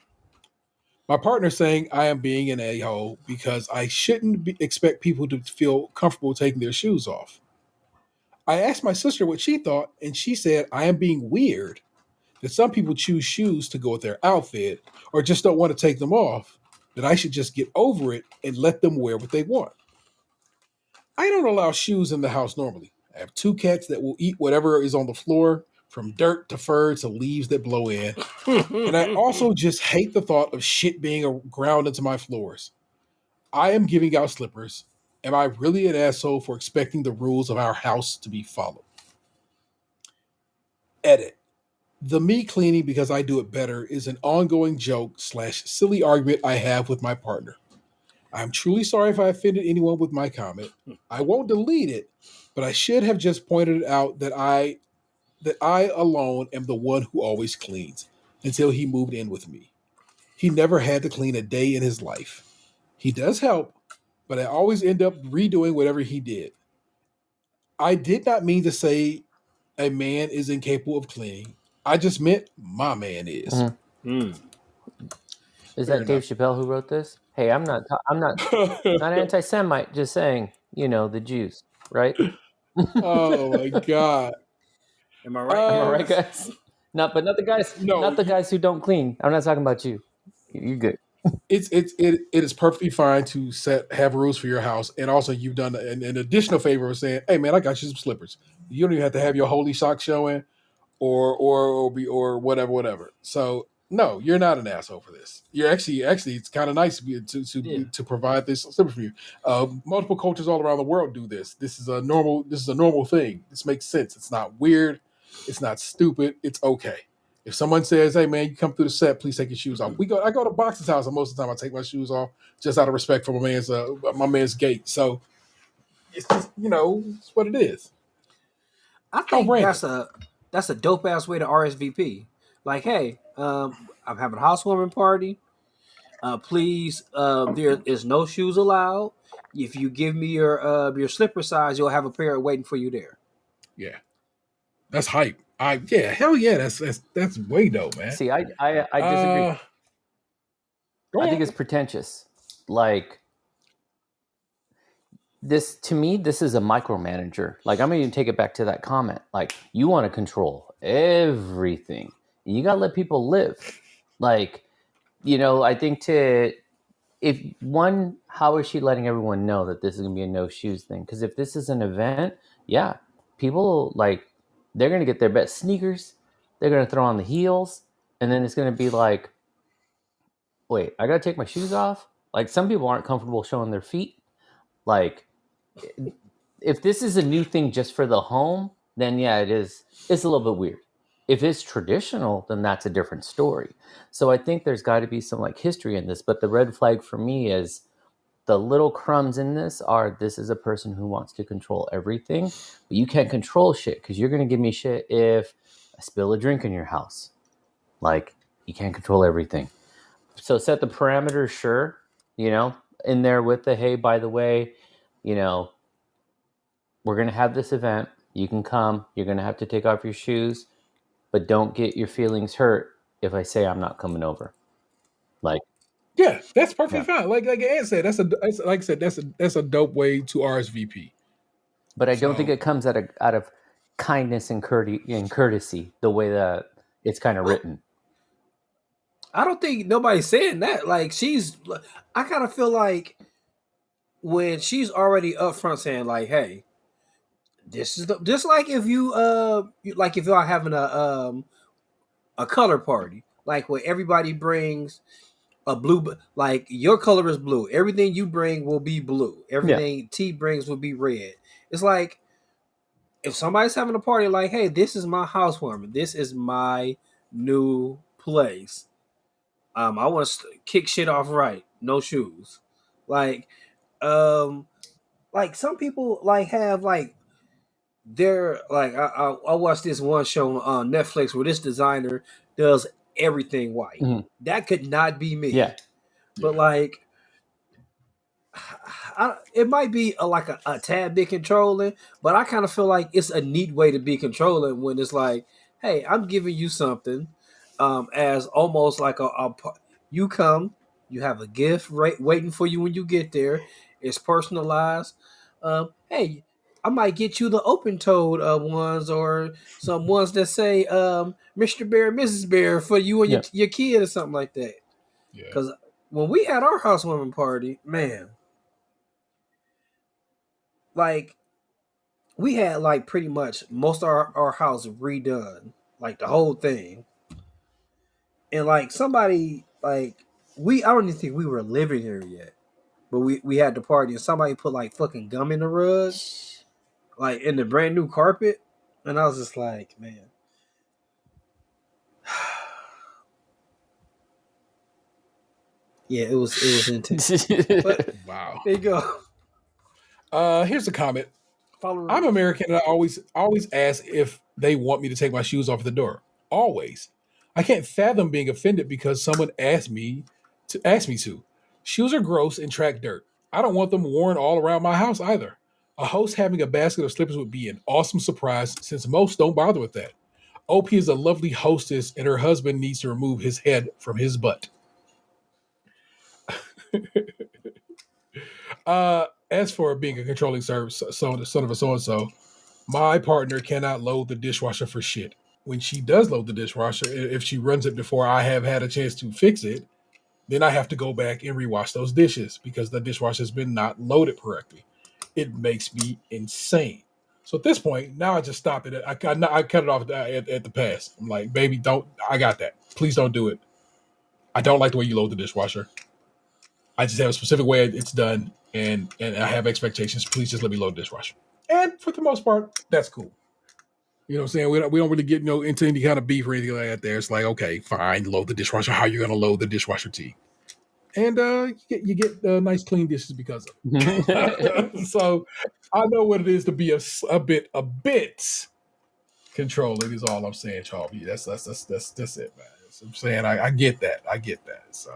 My partner saying I am being an a-hole because I shouldn't expect people to feel comfortable taking their shoes off. I asked my sister what she thought, and she said I am being weird, that some people choose shoes to go with their outfit or just don't want to take them off, that I should just get over it and let them wear what they want. I don't allow shoes in the house normally. I have 2 cats that will eat whatever is on the floor, from dirt to fur to leaves that blow in. And I also just hate the thought of shit being ground into my floors. I am giving out slippers. Am I really an asshole for expecting the rules of our house to be followed? Edit. The me cleaning because I do it better is an ongoing joke / silly argument I have with my partner. I'm truly sorry if I offended anyone with my comment. I won't delete it, but I should have just pointed out that I alone am the one who always cleans until he moved in with me. He never had to clean a day in his life. He does help, but I always end up redoing whatever he did. I did not mean to say a man is incapable of cleaning. I just meant my man is. Is that Dave Chappelle who wrote this? Hey, I'm not not anti-Semite, just saying, the Jews, right? Oh my God. Am I right? Am I right, guys? Not the guys. No, not the guys who don't clean. I'm not talking about you. You're good. It is perfectly fine to have rules for your house, and also you've done an additional favor of saying, "Hey man, I got you some slippers. You don't even have to have your holy socks showing, or whatever." So no, you're not an asshole for this. You're actually it's kind of nice to provide this slippers for you. Multiple cultures all around the world do this. This is a normal thing. This makes sense. It's not weird. It's not stupid. It's okay. If someone says, "Hey man, you come through the set, please take your shoes off." I go to Box's house, and most of the time I take my shoes off just out of respect for my man's gate. So it's just it's what it is. I think that's a dope ass way to RSVP. Like, hey, I'm having a housewarming party. Please, there is no shoes allowed. If you give me your slipper size, you'll have a pair waiting for you there. Yeah, that's hype. Hell yeah, that's way dope, man. See, I disagree. I think it's pretentious. Like this, to me, this is a micromanager. Like, I'm going to take it back to that comment. Like, you want to control everything. You got to let people live. Like, I think how is she letting everyone know that this is going to be a no shoes thing? Because if this is an event, yeah, people like They're going to get their best sneakers. They're going to throw on the heels. And then it's going to be like, wait, I got to take my shoes off? Like, some people aren't comfortable showing their feet. Like, if this is a new thing just for the home, then yeah, it is. It's a little bit weird. If it's traditional, then that's a different story. So I think there's got to be some like history in this. But the red flag for me is the little crumbs in this are, this is a person who wants to control everything, but you can't control shit because you're going to give me shit if I spill a drink in your house. Like, you can't control everything. So set the parameters, sure, in there with the, hey, by the way, we're going to have this event. You can come. You're going to have to take off your shoes, but don't get your feelings hurt if I say I'm not coming over. Like, yeah, that's perfectly fine. Like Ed said, that's a dope way to RSVP. But I don't think it comes out of kindness and courtesy the way that it's kind of written. I don't think nobody's saying that. Like, I kind of feel like when she's already upfront saying like, "Hey, this is just like if you like if y'all having a color party, like where everybody brings a blue, like your color is blue. Everything you bring will be blue. Everything T brings will be red. It's like if somebody's having a party, like, hey, this is my housewarming. This is my new place. I want to kick shit off right. No shoes. Like some people like have like they're like I watched this one show on Netflix where this designer does everything white. Mhm. That could not be me. Yeah. But like it might be a tad bit controlling, but I kind of feel like it's a neat way to be controlling when it's like, hey, I'm giving you something as almost like you come, you have a gift waiting for you when you get there. It's personalized. Hey, I might get you the open-toed ones or some ones that say Mr. Bear, Mrs. Bear for you and your kid or something like that. Because when we had our housewarming party, man, like we had like pretty much most of our house redone, like the whole thing. And like somebody like I don't even think we were living here yet. But we had the party and somebody put like fucking gum in the rug, like in the brand new carpet. And I was just like, man. Yeah, it was intense. But wow. There you go. Here's a comment. I'm American and I always ask if they want me to take my shoes off at the door. Always. I can't fathom being offended because someone asked me to. Shoes are gross and track dirt. I don't want them worn all around my house either. A host having a basket of slippers would be an awesome surprise since most don't bother with that. OP is a lovely hostess and her husband needs to remove his head from his butt. As for being a controlling son of a so-and-so, my partner cannot load the dishwasher for shit. When she does load the dishwasher, if she runs it before I have had a chance to fix it, then I have to go back and rewash those dishes because the dishwasher has been not loaded correctly. It makes me insane. So at this point, now I just stop it. I cut it off at the pass. I'm like, baby, I got that. Please don't do it. I don't like the way you load the dishwasher. I just have a specific way it's done, and I have expectations. Please just let me load the dishwasher. And for the most part, that's cool. You know what I'm saying? We don't really get into any kind of beef or anything like that there. It's like, okay, fine, load the dishwasher. How are you going to load the dishwasher T? And you get nice clean dishes because of it. So I know what it is to be a bit controlling is all I'm saying, Charlie. That's it, man. So I'm saying I get that. So.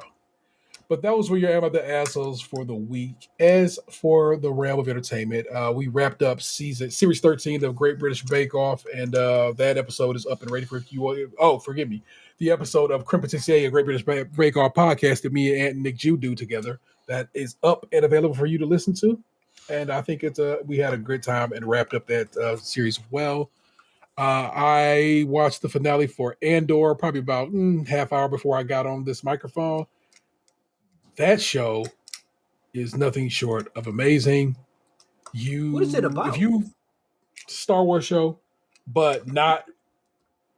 But those were your Am I the Assholes for the week. As for the realm of entertainment, we wrapped up series 13 of Great British Bake Off, and that episode is up and ready for you. Oh, forgive me. The episode of Crimpeticier, a Great British Bake Off podcast that me and Aunt and Nick Jew do together, that is up and available for you to listen to. And I think we had a great time and wrapped up that series well. I watched the finale for Andor probably about half hour before I got on this microphone. That show is nothing short of amazing. What is it about? Star Wars show, but not.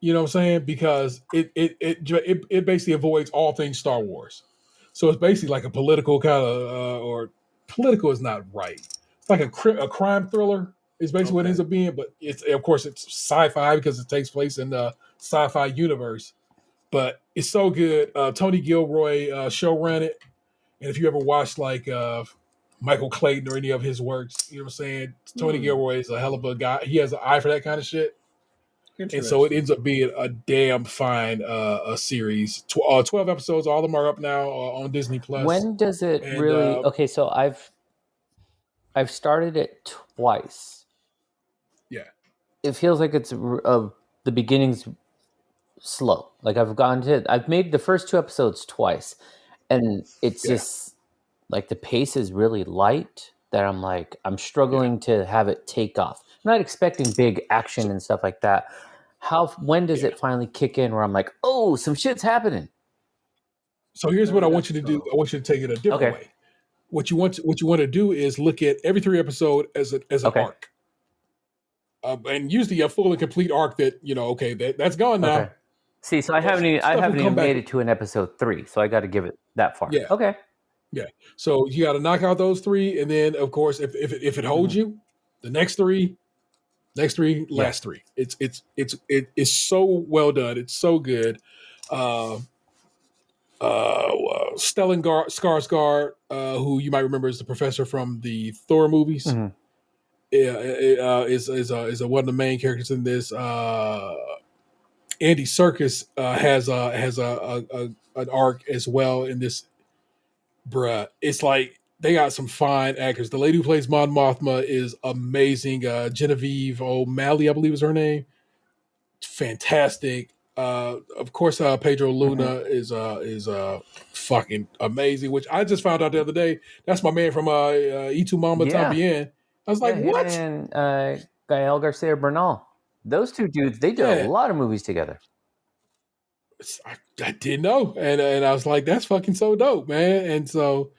You know what I'm saying? Because it basically avoids all things Star Wars. So it's basically like a political kind of, or political is not right. It's like a crime thriller. Is basically what it ends up being, but it's of course it's sci-fi because it takes place in the sci-fi universe. But it's so good. Tony Gilroy show ran it, and if you ever watched like Michael Clayton or any of his works, you know what I'm saying. Tony Gilroy is a hell of a guy. He has an eye for that kind of shit. And so it ends up being a damn fine a series. 12 episodes. All of them are up now on Disney Plus. When does it really? Okay, so I've started it twice. Yeah, it feels like it's the beginning's slow. Like I've made the first 2 episodes twice, and it's just like the pace is really light. That I'm struggling to have it take off. I'm not expecting big action and stuff like that. When does it finally kick in where I'm like, oh, some shit's happening? So here's what I want you to do. I want you to take it a different way. What you want to do is look at every 3 episode as an arc, and usually a full and complete arc that that's gone now. Okay. See, so I haven't even made it to an episode 3, so I got to give it that far. Yeah. Okay. Yeah. So you got to knock out those 3, and then of course if it holds you, the next 3, last 3. It's so well done. It's so good. Stellan Skarsgård, who you might remember as the professor from the Thor movies, is one of the main characters in this. Andy Serkis has an arc as well in this. Bruh, it's like they got some fine actors. The lady who plays Mon Mothma is amazing. Genevieve O'Malley, I believe is her name. Fantastic. Of course, Pedro Luna is fucking amazing, which I just found out the other day. That's my man from Y Tu Mama Tambien. I was like, what? And Gael Garcia Bernal. Those 2 dudes, they did a lot of movies together. I didn't know. And I was like, that's fucking so dope, man. And so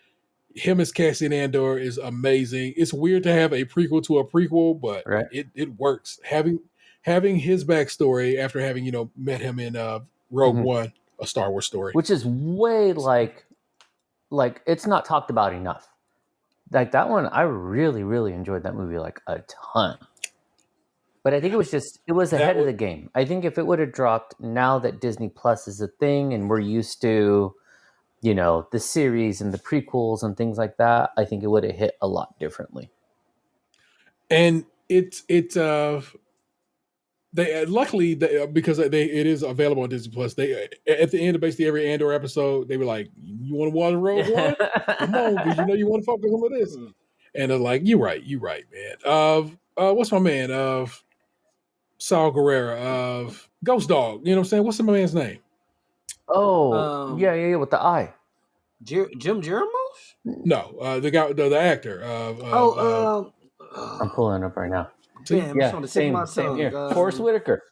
him as Cassian Andor is amazing. It's weird to have a prequel to a prequel, but it works. Having his backstory after having, met him in Rogue One, a Star Wars story. Which is way like it's not talked about enough. Like that one, I really, really enjoyed that movie like a ton. But I think it was ahead of the game. I think if it would have dropped now that Disney Plus is a thing and we're used to, the series and the prequels and things like that, I think it would have hit a lot differently. And they luckily because it is available on Disney Plus. They at the end of basically every Andor episode, they were like, "You want to watch Rogue One? Come on, because you want to focus on this." And they're like, "You right, man." What's my man? Saul Guerrero of Ghost Dog. You know what I'm saying? What's my man's name? Oh, yeah, with the eye. Jim Jarmusch? No, the guy, the actor. I'm pulling it up right now. Same here. Forrest Whitaker.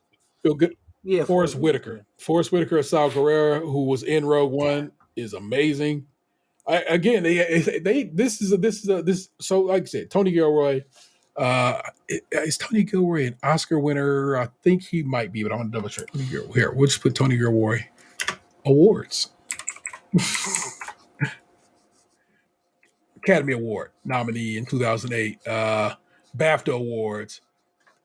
Feel good. Yeah, Forrest Whitaker. Forrest Whitaker of Saul Guerrero, who was in Rogue One, is amazing. This. So, like I said, Tony Gilroy. Is Tony Gilroy an Oscar winner? I think he might be, but I'm gonna double check. Here, we'll just put Tony Gilroy awards. Academy Award nominee in 2008. BAFTA awards.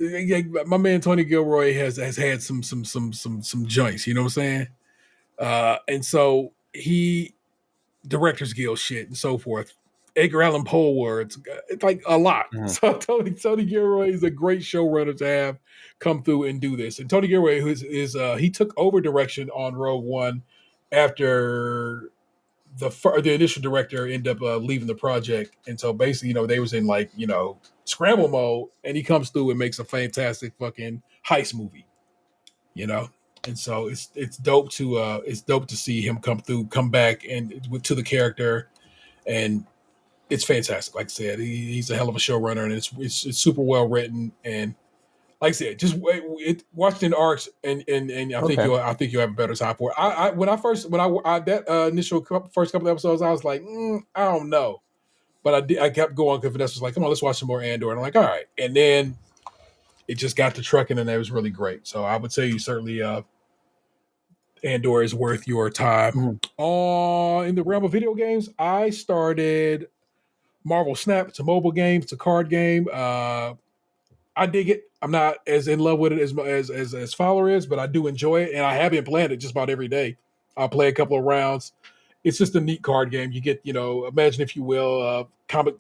My man Tony Gilroy has had some joints. You know what I'm saying? And so he Directors Guild shit and so forth. Edgar Allan Poe awards. It's like a lot. So Tony Gilroy is a great showrunner to have come through and do this. And Tony Gilroy is he took over direction on Rogue One after the initial director ended up leaving the project. And so basically, they was in scramble mode, and he comes through and makes a fantastic fucking heist movie. And so it's dope to see him come back and to the character, and it's fantastic. Like I said, he's a hell of a showrunner, and it's super well written. And like I said, just watch in arcs, and I think you'll have a better time for it. When I that initial first couple of episodes, I was like, I don't know, but I kept going because Vanessa was like, come on, let's watch some more Andor, and I'm like, all right. And then it just got to trucking, and that was really great. So I would say certainly Andor is worth your time. In the realm of video games, I started Marvel Snap. It's a mobile game. It's a card game. I dig it. I'm not as in love with it as Fowler is, but I do enjoy it, and I have been playing it just about every day. I'll play a couple of rounds. It's just a neat card game. You get, imagine if you will,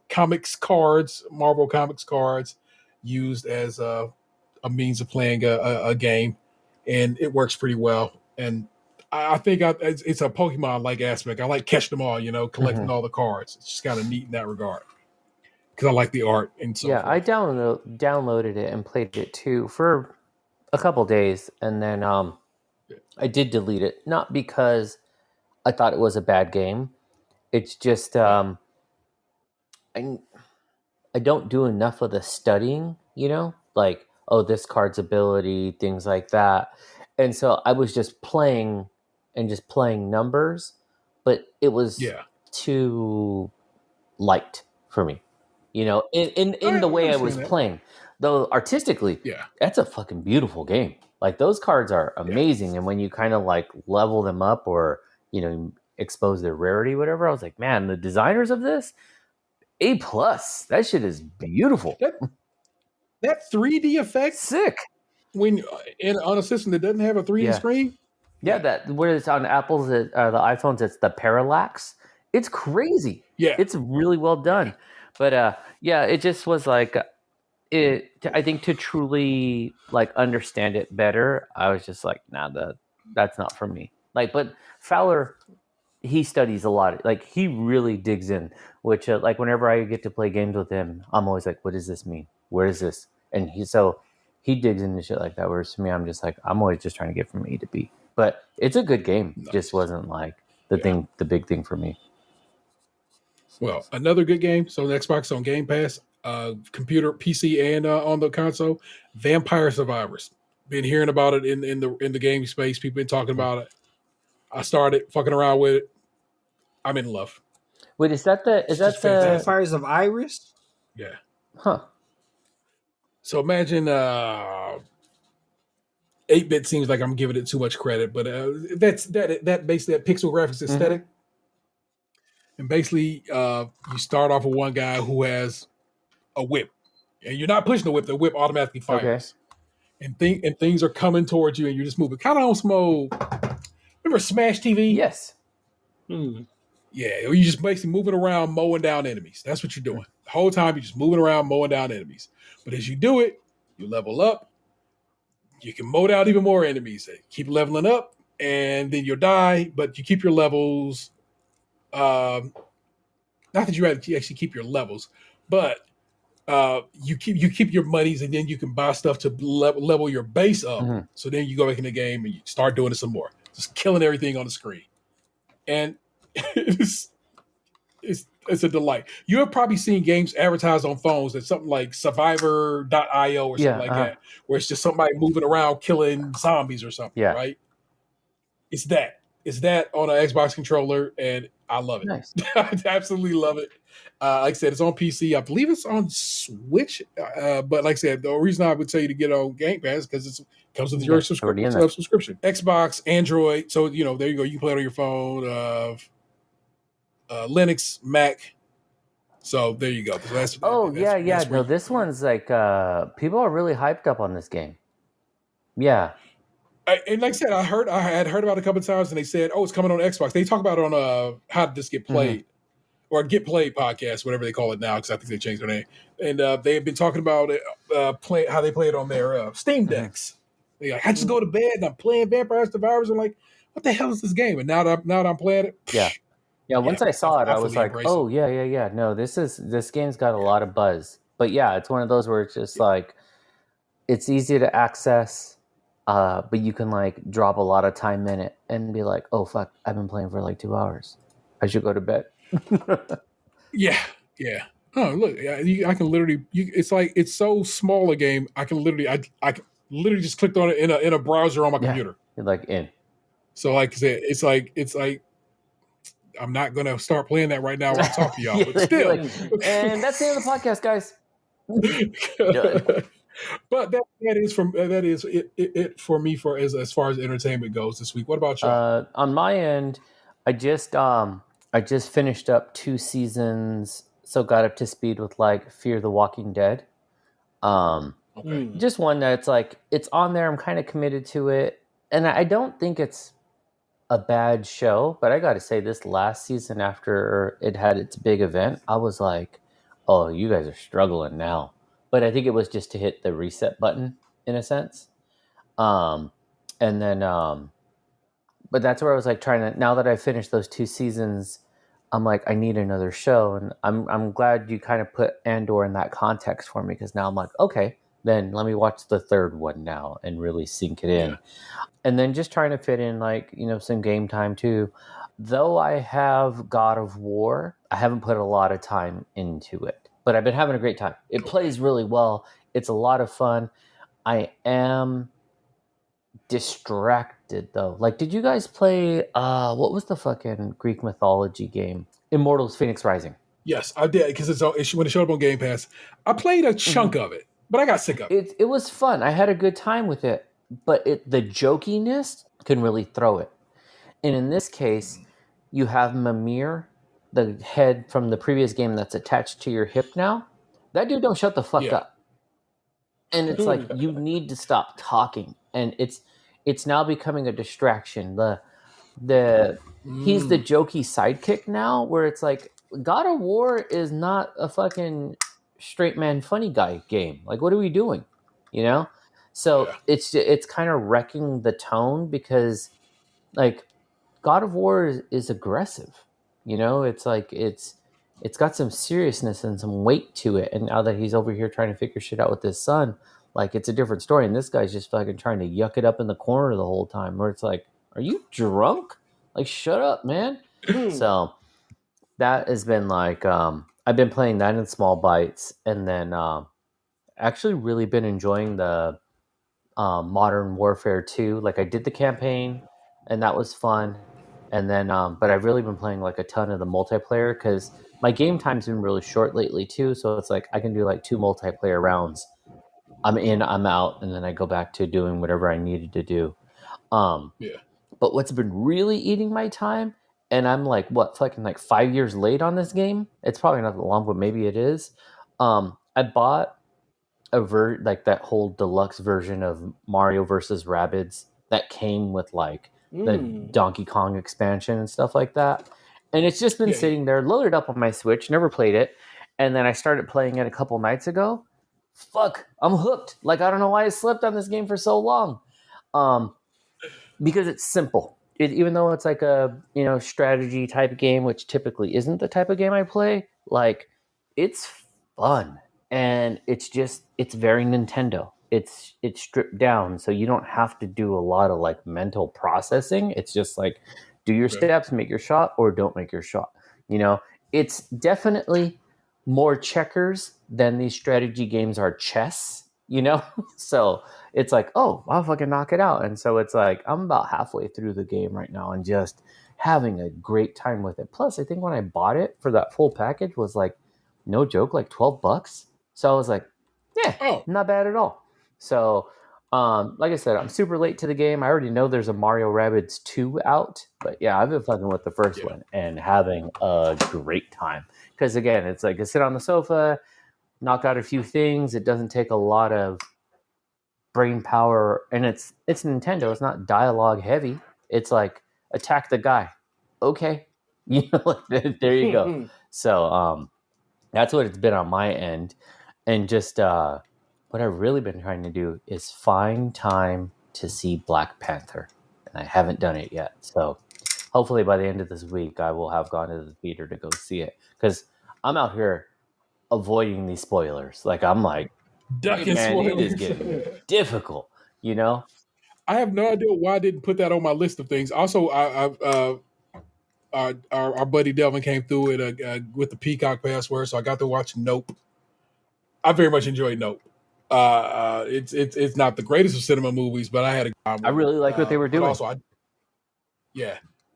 comics cards, Marvel Comics cards, used as a means of playing a game, and it works pretty well. And I think it's a Pokemon-like aspect. I like catching them all, collecting all the cards. It's just kind of neat in that regard because I like the art and so forth. I downloaded it and played it too for a couple days, and then I did delete it, not because I thought it was a bad game. It's just I don't do enough of the studying, like, oh, this card's ability, things like that. And so I was just playing numbers, but it was too light for me, in the way I was playing. Though artistically, that's a fucking beautiful game. Like, those cards are amazing. And when you kind of like level them up or, expose their rarity, whatever, I was like, man, the designers of this, A+. That shit is beautiful. That 3D effect, sick. When on a system that doesn't have a 3D screen. Yeah, that where it's on Apple's, the iPhones, it's the parallax. It's crazy. Yeah, it's really well done. But it just was like I think to truly like understand it better, I was just like, nah, that's not for me. Like, but Fowler, he studies a lot. Like, he really digs in. Which like whenever I get to play games with him, I'm always like, what does this mean? Where is this? And he digs into shit like that. Whereas to me, I'm just like, I'm always just trying to get from A to B. But it's a good game. Nice. Just wasn't like the big thing for me. Well, another good game. So the Xbox on Game Pass, computer, PC, and on the console, Vampire Survivors. Been hearing about it in the game space. People been talking about it. I started fucking around with it. I'm in love. Wait, is that the Vampires of Iris? Yeah. Huh. So imagine 8-bit seems like I'm giving it too much credit, but that's basically that pixel graphics aesthetic. And basically, you start off with one guy who has a whip, and you're not pushing the whip; the whip automatically fires, and things are coming towards you, and you're just moving, kind of on some old. Remember Smash TV? Yes. Yeah, you're just basically moving around, mowing down enemies. That's what you're doing the whole time. You're just moving around, mowing down enemies. But as you do it, you level up. You can mow down even more enemies. Keep leveling up, and then you'll die. But you keep your levels. Not that you actually keep your levels, but you keep your monies, and then you can buy stuff to level your base up. So then you go back in the game and you start doing it some more, just killing everything on the screen, and it's a delight. You have probably seen games advertised on phones that's something like Survivor.io or something like that, where it's just somebody moving around killing zombies or something, right? It's that on an Xbox controller, and I love it. Nice. I absolutely love it. Like I said, it's on PC. I believe it's on Switch. But like I said, the reason I would tell you to get on Game Pass is because it comes with your subscription. Xbox, Android. So, there you go. You can play it on your phone, Linux, Mac. So there you go. So that's no, this one's like people are really hyped up on this game. Yeah. And like I said, I had heard about it a couple of times, and they said, "Oh, it's coming on Xbox." They talk about it on How Did This Get Played, or Get Played podcast, whatever they call it now, because I think they changed their name. And they have been talking about it, how they play it on their Steam decks. They're like, I just go to bed and I'm playing Vampire Survivors. I'm like, what the hell is this game? And now that I'm playing it, once I saw it, I was like, oh yeah. No, this game's got a lot of buzz. But yeah, it's one of those where it's just like, it's easy to access. But you can like drop a lot of time in it and be like, oh fuck, I've been playing for like 2 hours. I should go to bed. Yeah. Oh look, I can literally. It's like it's so small a game. I can literally just clicked on it in a browser on my computer. You're like in. So like I said, it's like I'm not gonna start playing that right now when I talk to y'all. But still, and that's the end of the podcast, guys. But that is it for me for as far as entertainment goes this week. What about y'all? On my end, I just finished up 2 seasons, so got up to speed with like Fear the Walking Dead. Okay. Just one that's like it's on there. I'm kind of committed to it, and I don't think it's a bad show. But I got to say, this last season after it had its big event, I was like, "Oh, you guys are struggling now." But I think it was just to hit the reset button in a sense. Um, and then but that's where I was like trying to. Now that I finished those 2 seasons, I'm like, I need another show, and I'm glad you kind of put Andor in that context for me because now I'm like, okay, then let me watch the third one now and really sink it in, and then just trying to fit in like some game time too. Though I have God of War, I haven't put a lot of time into it, but I've been having a great time. It plays really well. It's a lot of fun. I am distracted though. Like, did you guys play what was the fucking Greek mythology game? Immortals Phoenix Rising. Yes, I did because when it showed up on Game Pass, I played a chunk of it, but I got sick of it. It was fun. I had a good time with it, but the jokiness can really throw it. And in this case, you have Mimir, the head from the previous game that's attached to your hip now. That dude don't shut the fuck Yeah. up. And it's like you need to stop talking, and it's now becoming a distraction. He's the jokey sidekick now, where it's like God of War is not a fucking straight man funny guy game. Like, what are we doing? So Yeah. it's kind of wrecking the tone because like God of War is aggressive. It's like it's got some seriousness and some weight to it. And now that he's over here trying to figure shit out with his son, like it's a different story. And this guy's just fucking trying to yuck it up in the corner the whole time. Where it's like, are you drunk? Like, shut up, man. So that has been like I've been playing that in small bites, and then actually really been enjoying the Modern Warfare 2. Like I did the campaign, and that was fun. And then, but I've really been playing like a ton of the multiplayer because my game time's been really short lately too. So it's like I can do like 2 multiplayer rounds. I'm in, I'm out, and then I go back to doing whatever I needed to do. Yeah. But what's been really eating my time, and I'm like, what, fucking like 5 years late on this game? It's probably not that long, but maybe it is. I bought like that whole deluxe version of Mario versus Rabbids that came with like the Donkey Kong expansion and stuff like that. And it's just been sitting there loaded up on my Switch, never played it. And then I started playing it a couple nights ago. Fuck, I'm hooked. Like, I don't know why I slept on this game for so long. Because it's simple. Even though it's like a strategy type game, which typically isn't the type of game I play, like it's fun. And it's very Nintendo. It's stripped down, so you don't have to do a lot of like mental processing. It's just like do your steps, make your shot, or don't make your shot. It's definitely more checkers than these strategy games are chess. So it's like, oh, I'll fucking knock it out. And so it's like I'm about halfway through the game right now and just having a great time with it. Plus, I think when I bought it for that full package was like, no joke, like $12. So I was like, yeah, not bad at all. So, like I said, I'm super late to the game. I already know there's a Mario Rabbids 2 out. But yeah, I've been fucking with the first one and having a great time. Because again, it's like I sit on the sofa, knock out a few things. It doesn't take a lot of brain power. And it's Nintendo. It's not dialogue heavy. It's like, attack the guy. Okay. There you go. So, that's what it's been on my end. And just what I've really been trying to do is find time to see Black Panther. And I haven't done it yet. So hopefully by the end of this week, I will have gone to the theater to go see it. Because I'm out here avoiding these spoilers. Like, I'm like, Ducking man, spoilers. it is getting difficult, I have no idea why I didn't put that on my list of things. Also, our buddy Delvin came through it with the Peacock password, so I got to watch Nope. I very much enjoyed Nope. It's not the greatest of cinema movies, but I had a I really like what they were doing. Also,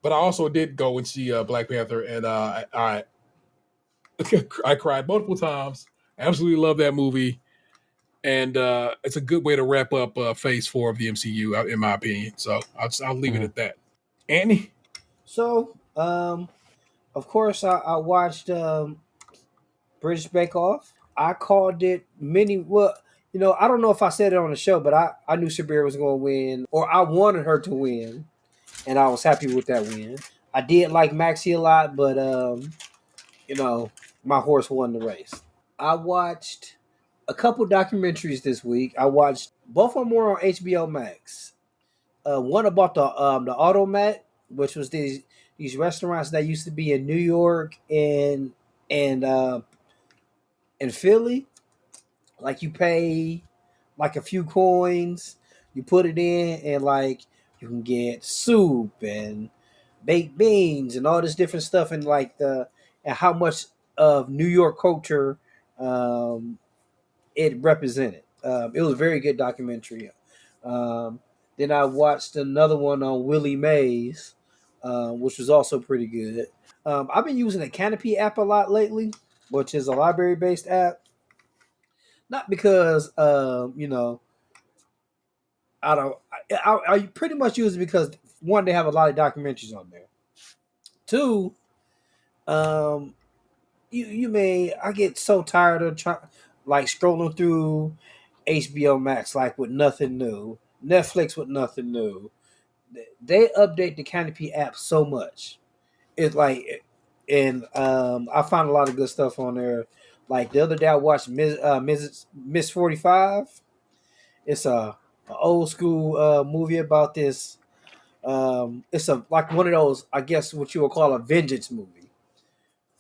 but I also did go and see Black Panther, and I cried multiple times. I absolutely love that movie, And it's a good way to wrap up Phase 4 of the MCU, in my opinion. So I'll leave it at that. Annie? So, of course, I watched British Bake Off. I called it many. Well, I don't know if I said it on the show, but I knew Sabir was going to win, or I wanted her to win, and I was happy with that win. I did like Maxie a lot, but my horse won the race. I watched a couple documentaries this week. I watched both of them were on HBO Max. One about the Automat, which was these restaurants that used to be in New York and Philly. Like you pay like a few coins, you put it in, and like you can get soup and baked beans and all this different stuff, and and how much of New York culture it represented. It was a very good documentary. Then I watched another one on Willie Mays, which was also pretty good. I've been using the Canopy app a lot lately, which is a library-based app. Not because I don't. I pretty much use it because one, they have a lot of documentaries on there. Two, I get so tired of scrolling through HBO Max with nothing new, Netflix with nothing new. They update the Canopy app so much. It's I found a lot of good stuff on there. Like the other day, I watched Miss 45. It's a old school movie about this. It's one of those, I guess, what you would call a vengeance movie,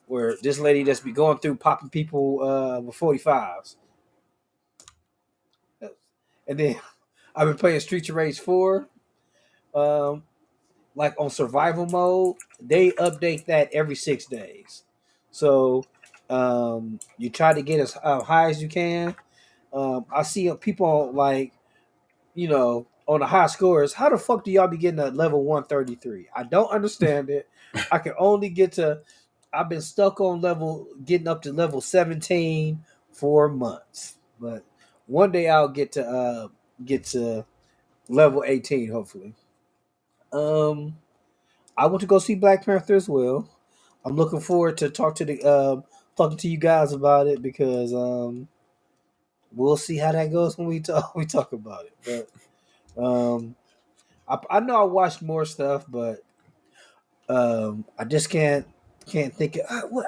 where this lady just be going through popping people with 45s. And then I've been playing Streets of Rage 4. On survival mode, they update that every 6 days. So you try to get as high as you can. I see people on the high scores. How the fuck do y'all be getting to level 133? I don't understand it. I can only I've been stuck on getting up to level 17 for months. But one day I'll get to level 18, hopefully. I want to go see Black Panther as well. I'm looking forward to talking to you guys about it because we'll see how that goes when we talk about it. But I know I watched more stuff, but I just can't think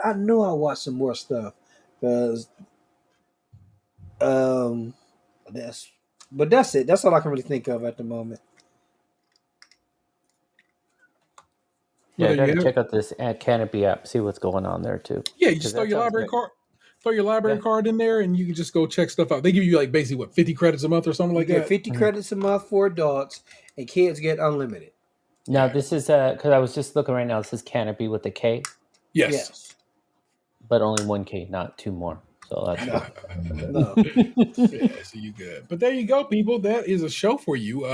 I know I watched some more stuff because that's it. That's all I can really think of at the moment. Yeah, I gotta check out this Canopy app, see what's going on there too. Yeah, you just throw your library card. Throw your library card in there, and you can just go check stuff out. They give you basically 50 credits a month or something like that. 50 credits a month for adults, and kids get unlimited. Now this is because I was just looking right now. This is Canopy with a K. Yes. But only 1 K, not 2 more. So that's no. Yeah, so you good. But there you go, people. That is a show for you.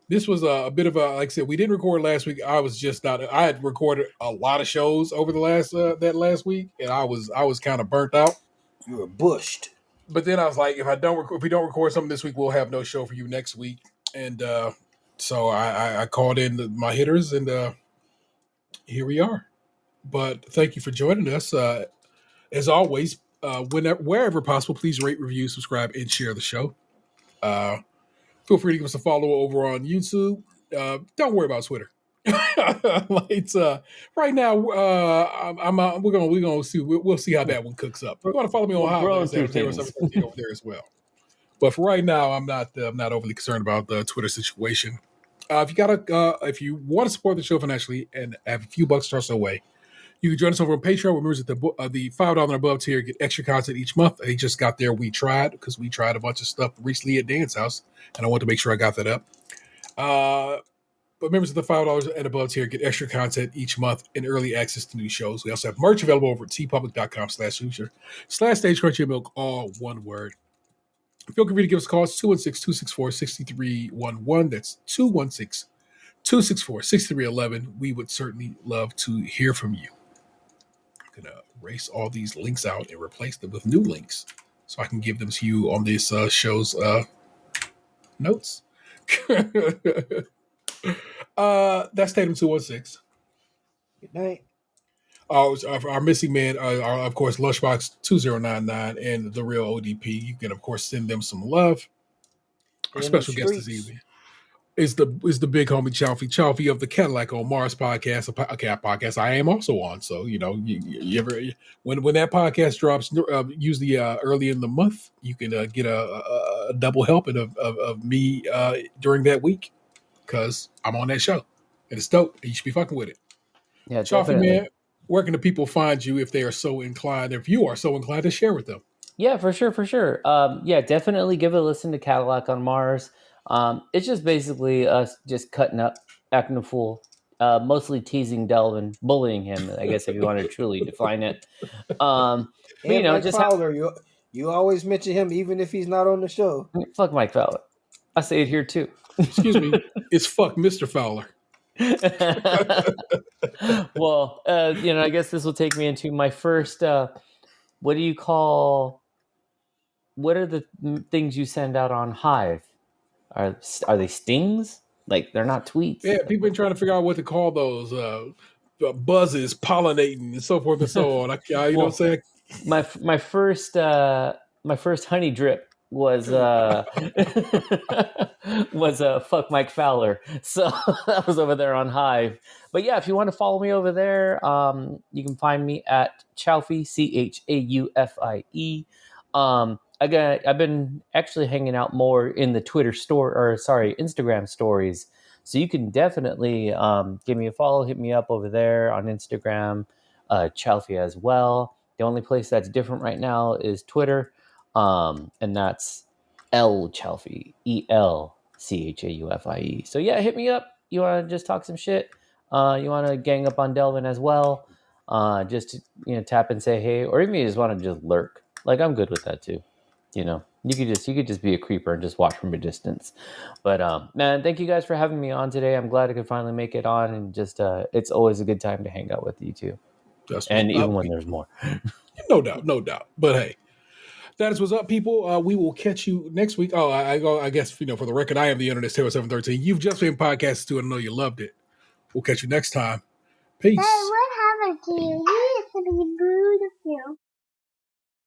This was a bit of like I said, we didn't record last week. I was just not. I had recorded a lot of shows over the last week, and I was kind of burnt out. You were bushed. But then I was like, if we don't record something this week, we'll have no show for you next week. And so I called in my hitters, and here we are. But thank you for joining us. As always, wherever possible, please rate, review, subscribe, and share the show. Feel free to give us a follow over on YouTube. Don't worry about Twitter. It's right now. We're gonna see. We'll see how that one cooks up. You're gonna follow me on over there as well. But for right now, I'm not overly concerned about the Twitter situation. If you want to support the show financially and have a few bucks tossed away, you can join us over on Patreon. Remember that the $5 and above tier get extra content each month. They just got there. We tried a bunch of stuff recently at Dan's house, and I want to make sure I got that up. But members of the $5 and above tier get extra content each month and early access to new shows. We also have merch available over at tpublic.com/Hoosier/StageCrunchy all one word. Feel free to give us a call. It's 216-264-6311. That's 216-264-6311. We would certainly love to hear from you. I'm going to erase all these links out and replace them with new links. so I can give them to you on this show's notes. That's Tatum 216. Good night. Our missing man are, of course, Lunchbox 2099 and the real ODP. You can, of course, send them some love. Our In them special guest this streets. evening is the big homie Chalfie of the Cadillac on Mars podcast, a podcast I am also on. So you ever when that podcast drops, usually early in the month, you can get a double helping of me during that week because I'm on that show and it's dope. And you should be fucking with it. Yeah, Chalfie, definitely. man, where can the people find you if they are so inclined? If you are so inclined to share with them? Yeah, for sure. Yeah, definitely give it a listen to Cadillac on Mars. It's just basically us just cutting up, acting a fool, mostly teasing Delvin, bullying him, I guess, if you want to truly define it. But, And Mike just Fowler, you always mention him even if he's not on the show. fuck Mike Fowler. I say it here too. Excuse me, it's fuck Mr. Fowler. Well, I guess this will take me into my first. What are the things you send out on Hive? Are they stings? Like they're not tweets. Yeah, people been trying to figure out what to call those buzzes, pollinating, and so forth and so on. You know what I'm saying? My first honey drip was fuck Mike Fowler. So that was over there on Hive. But yeah, if you want to follow me over there, you can find me at Chaufie, Chaufie. I've been actually hanging out more in the Instagram stories. So you can definitely give me a follow, hit me up over there on Instagram, Chaufie as well. The only place that's different right now is Twitter, and that's Chaufie, ELCHAUFIE. So yeah, hit me up. You want to just talk some shit? You want to gang up on Delvin as well? Just to, tap and say hey, or even you just want to just lurk. Like I'm good with that too. You could just be a creeper and just watch from a distance. But man, thank you guys for having me on today. I'm glad I could finally make it on, and just it's always a good time to hang out with you too. And even when there's more. No doubt. But hey, that is what's up, people. We will catch you next week. Oh, I guess, for the record, I am the Internet's Taylor 713. You've just been podcasting too, and I know you loved it. We'll catch you next time. Peace. Hey, what happened to you? You used to be beautiful.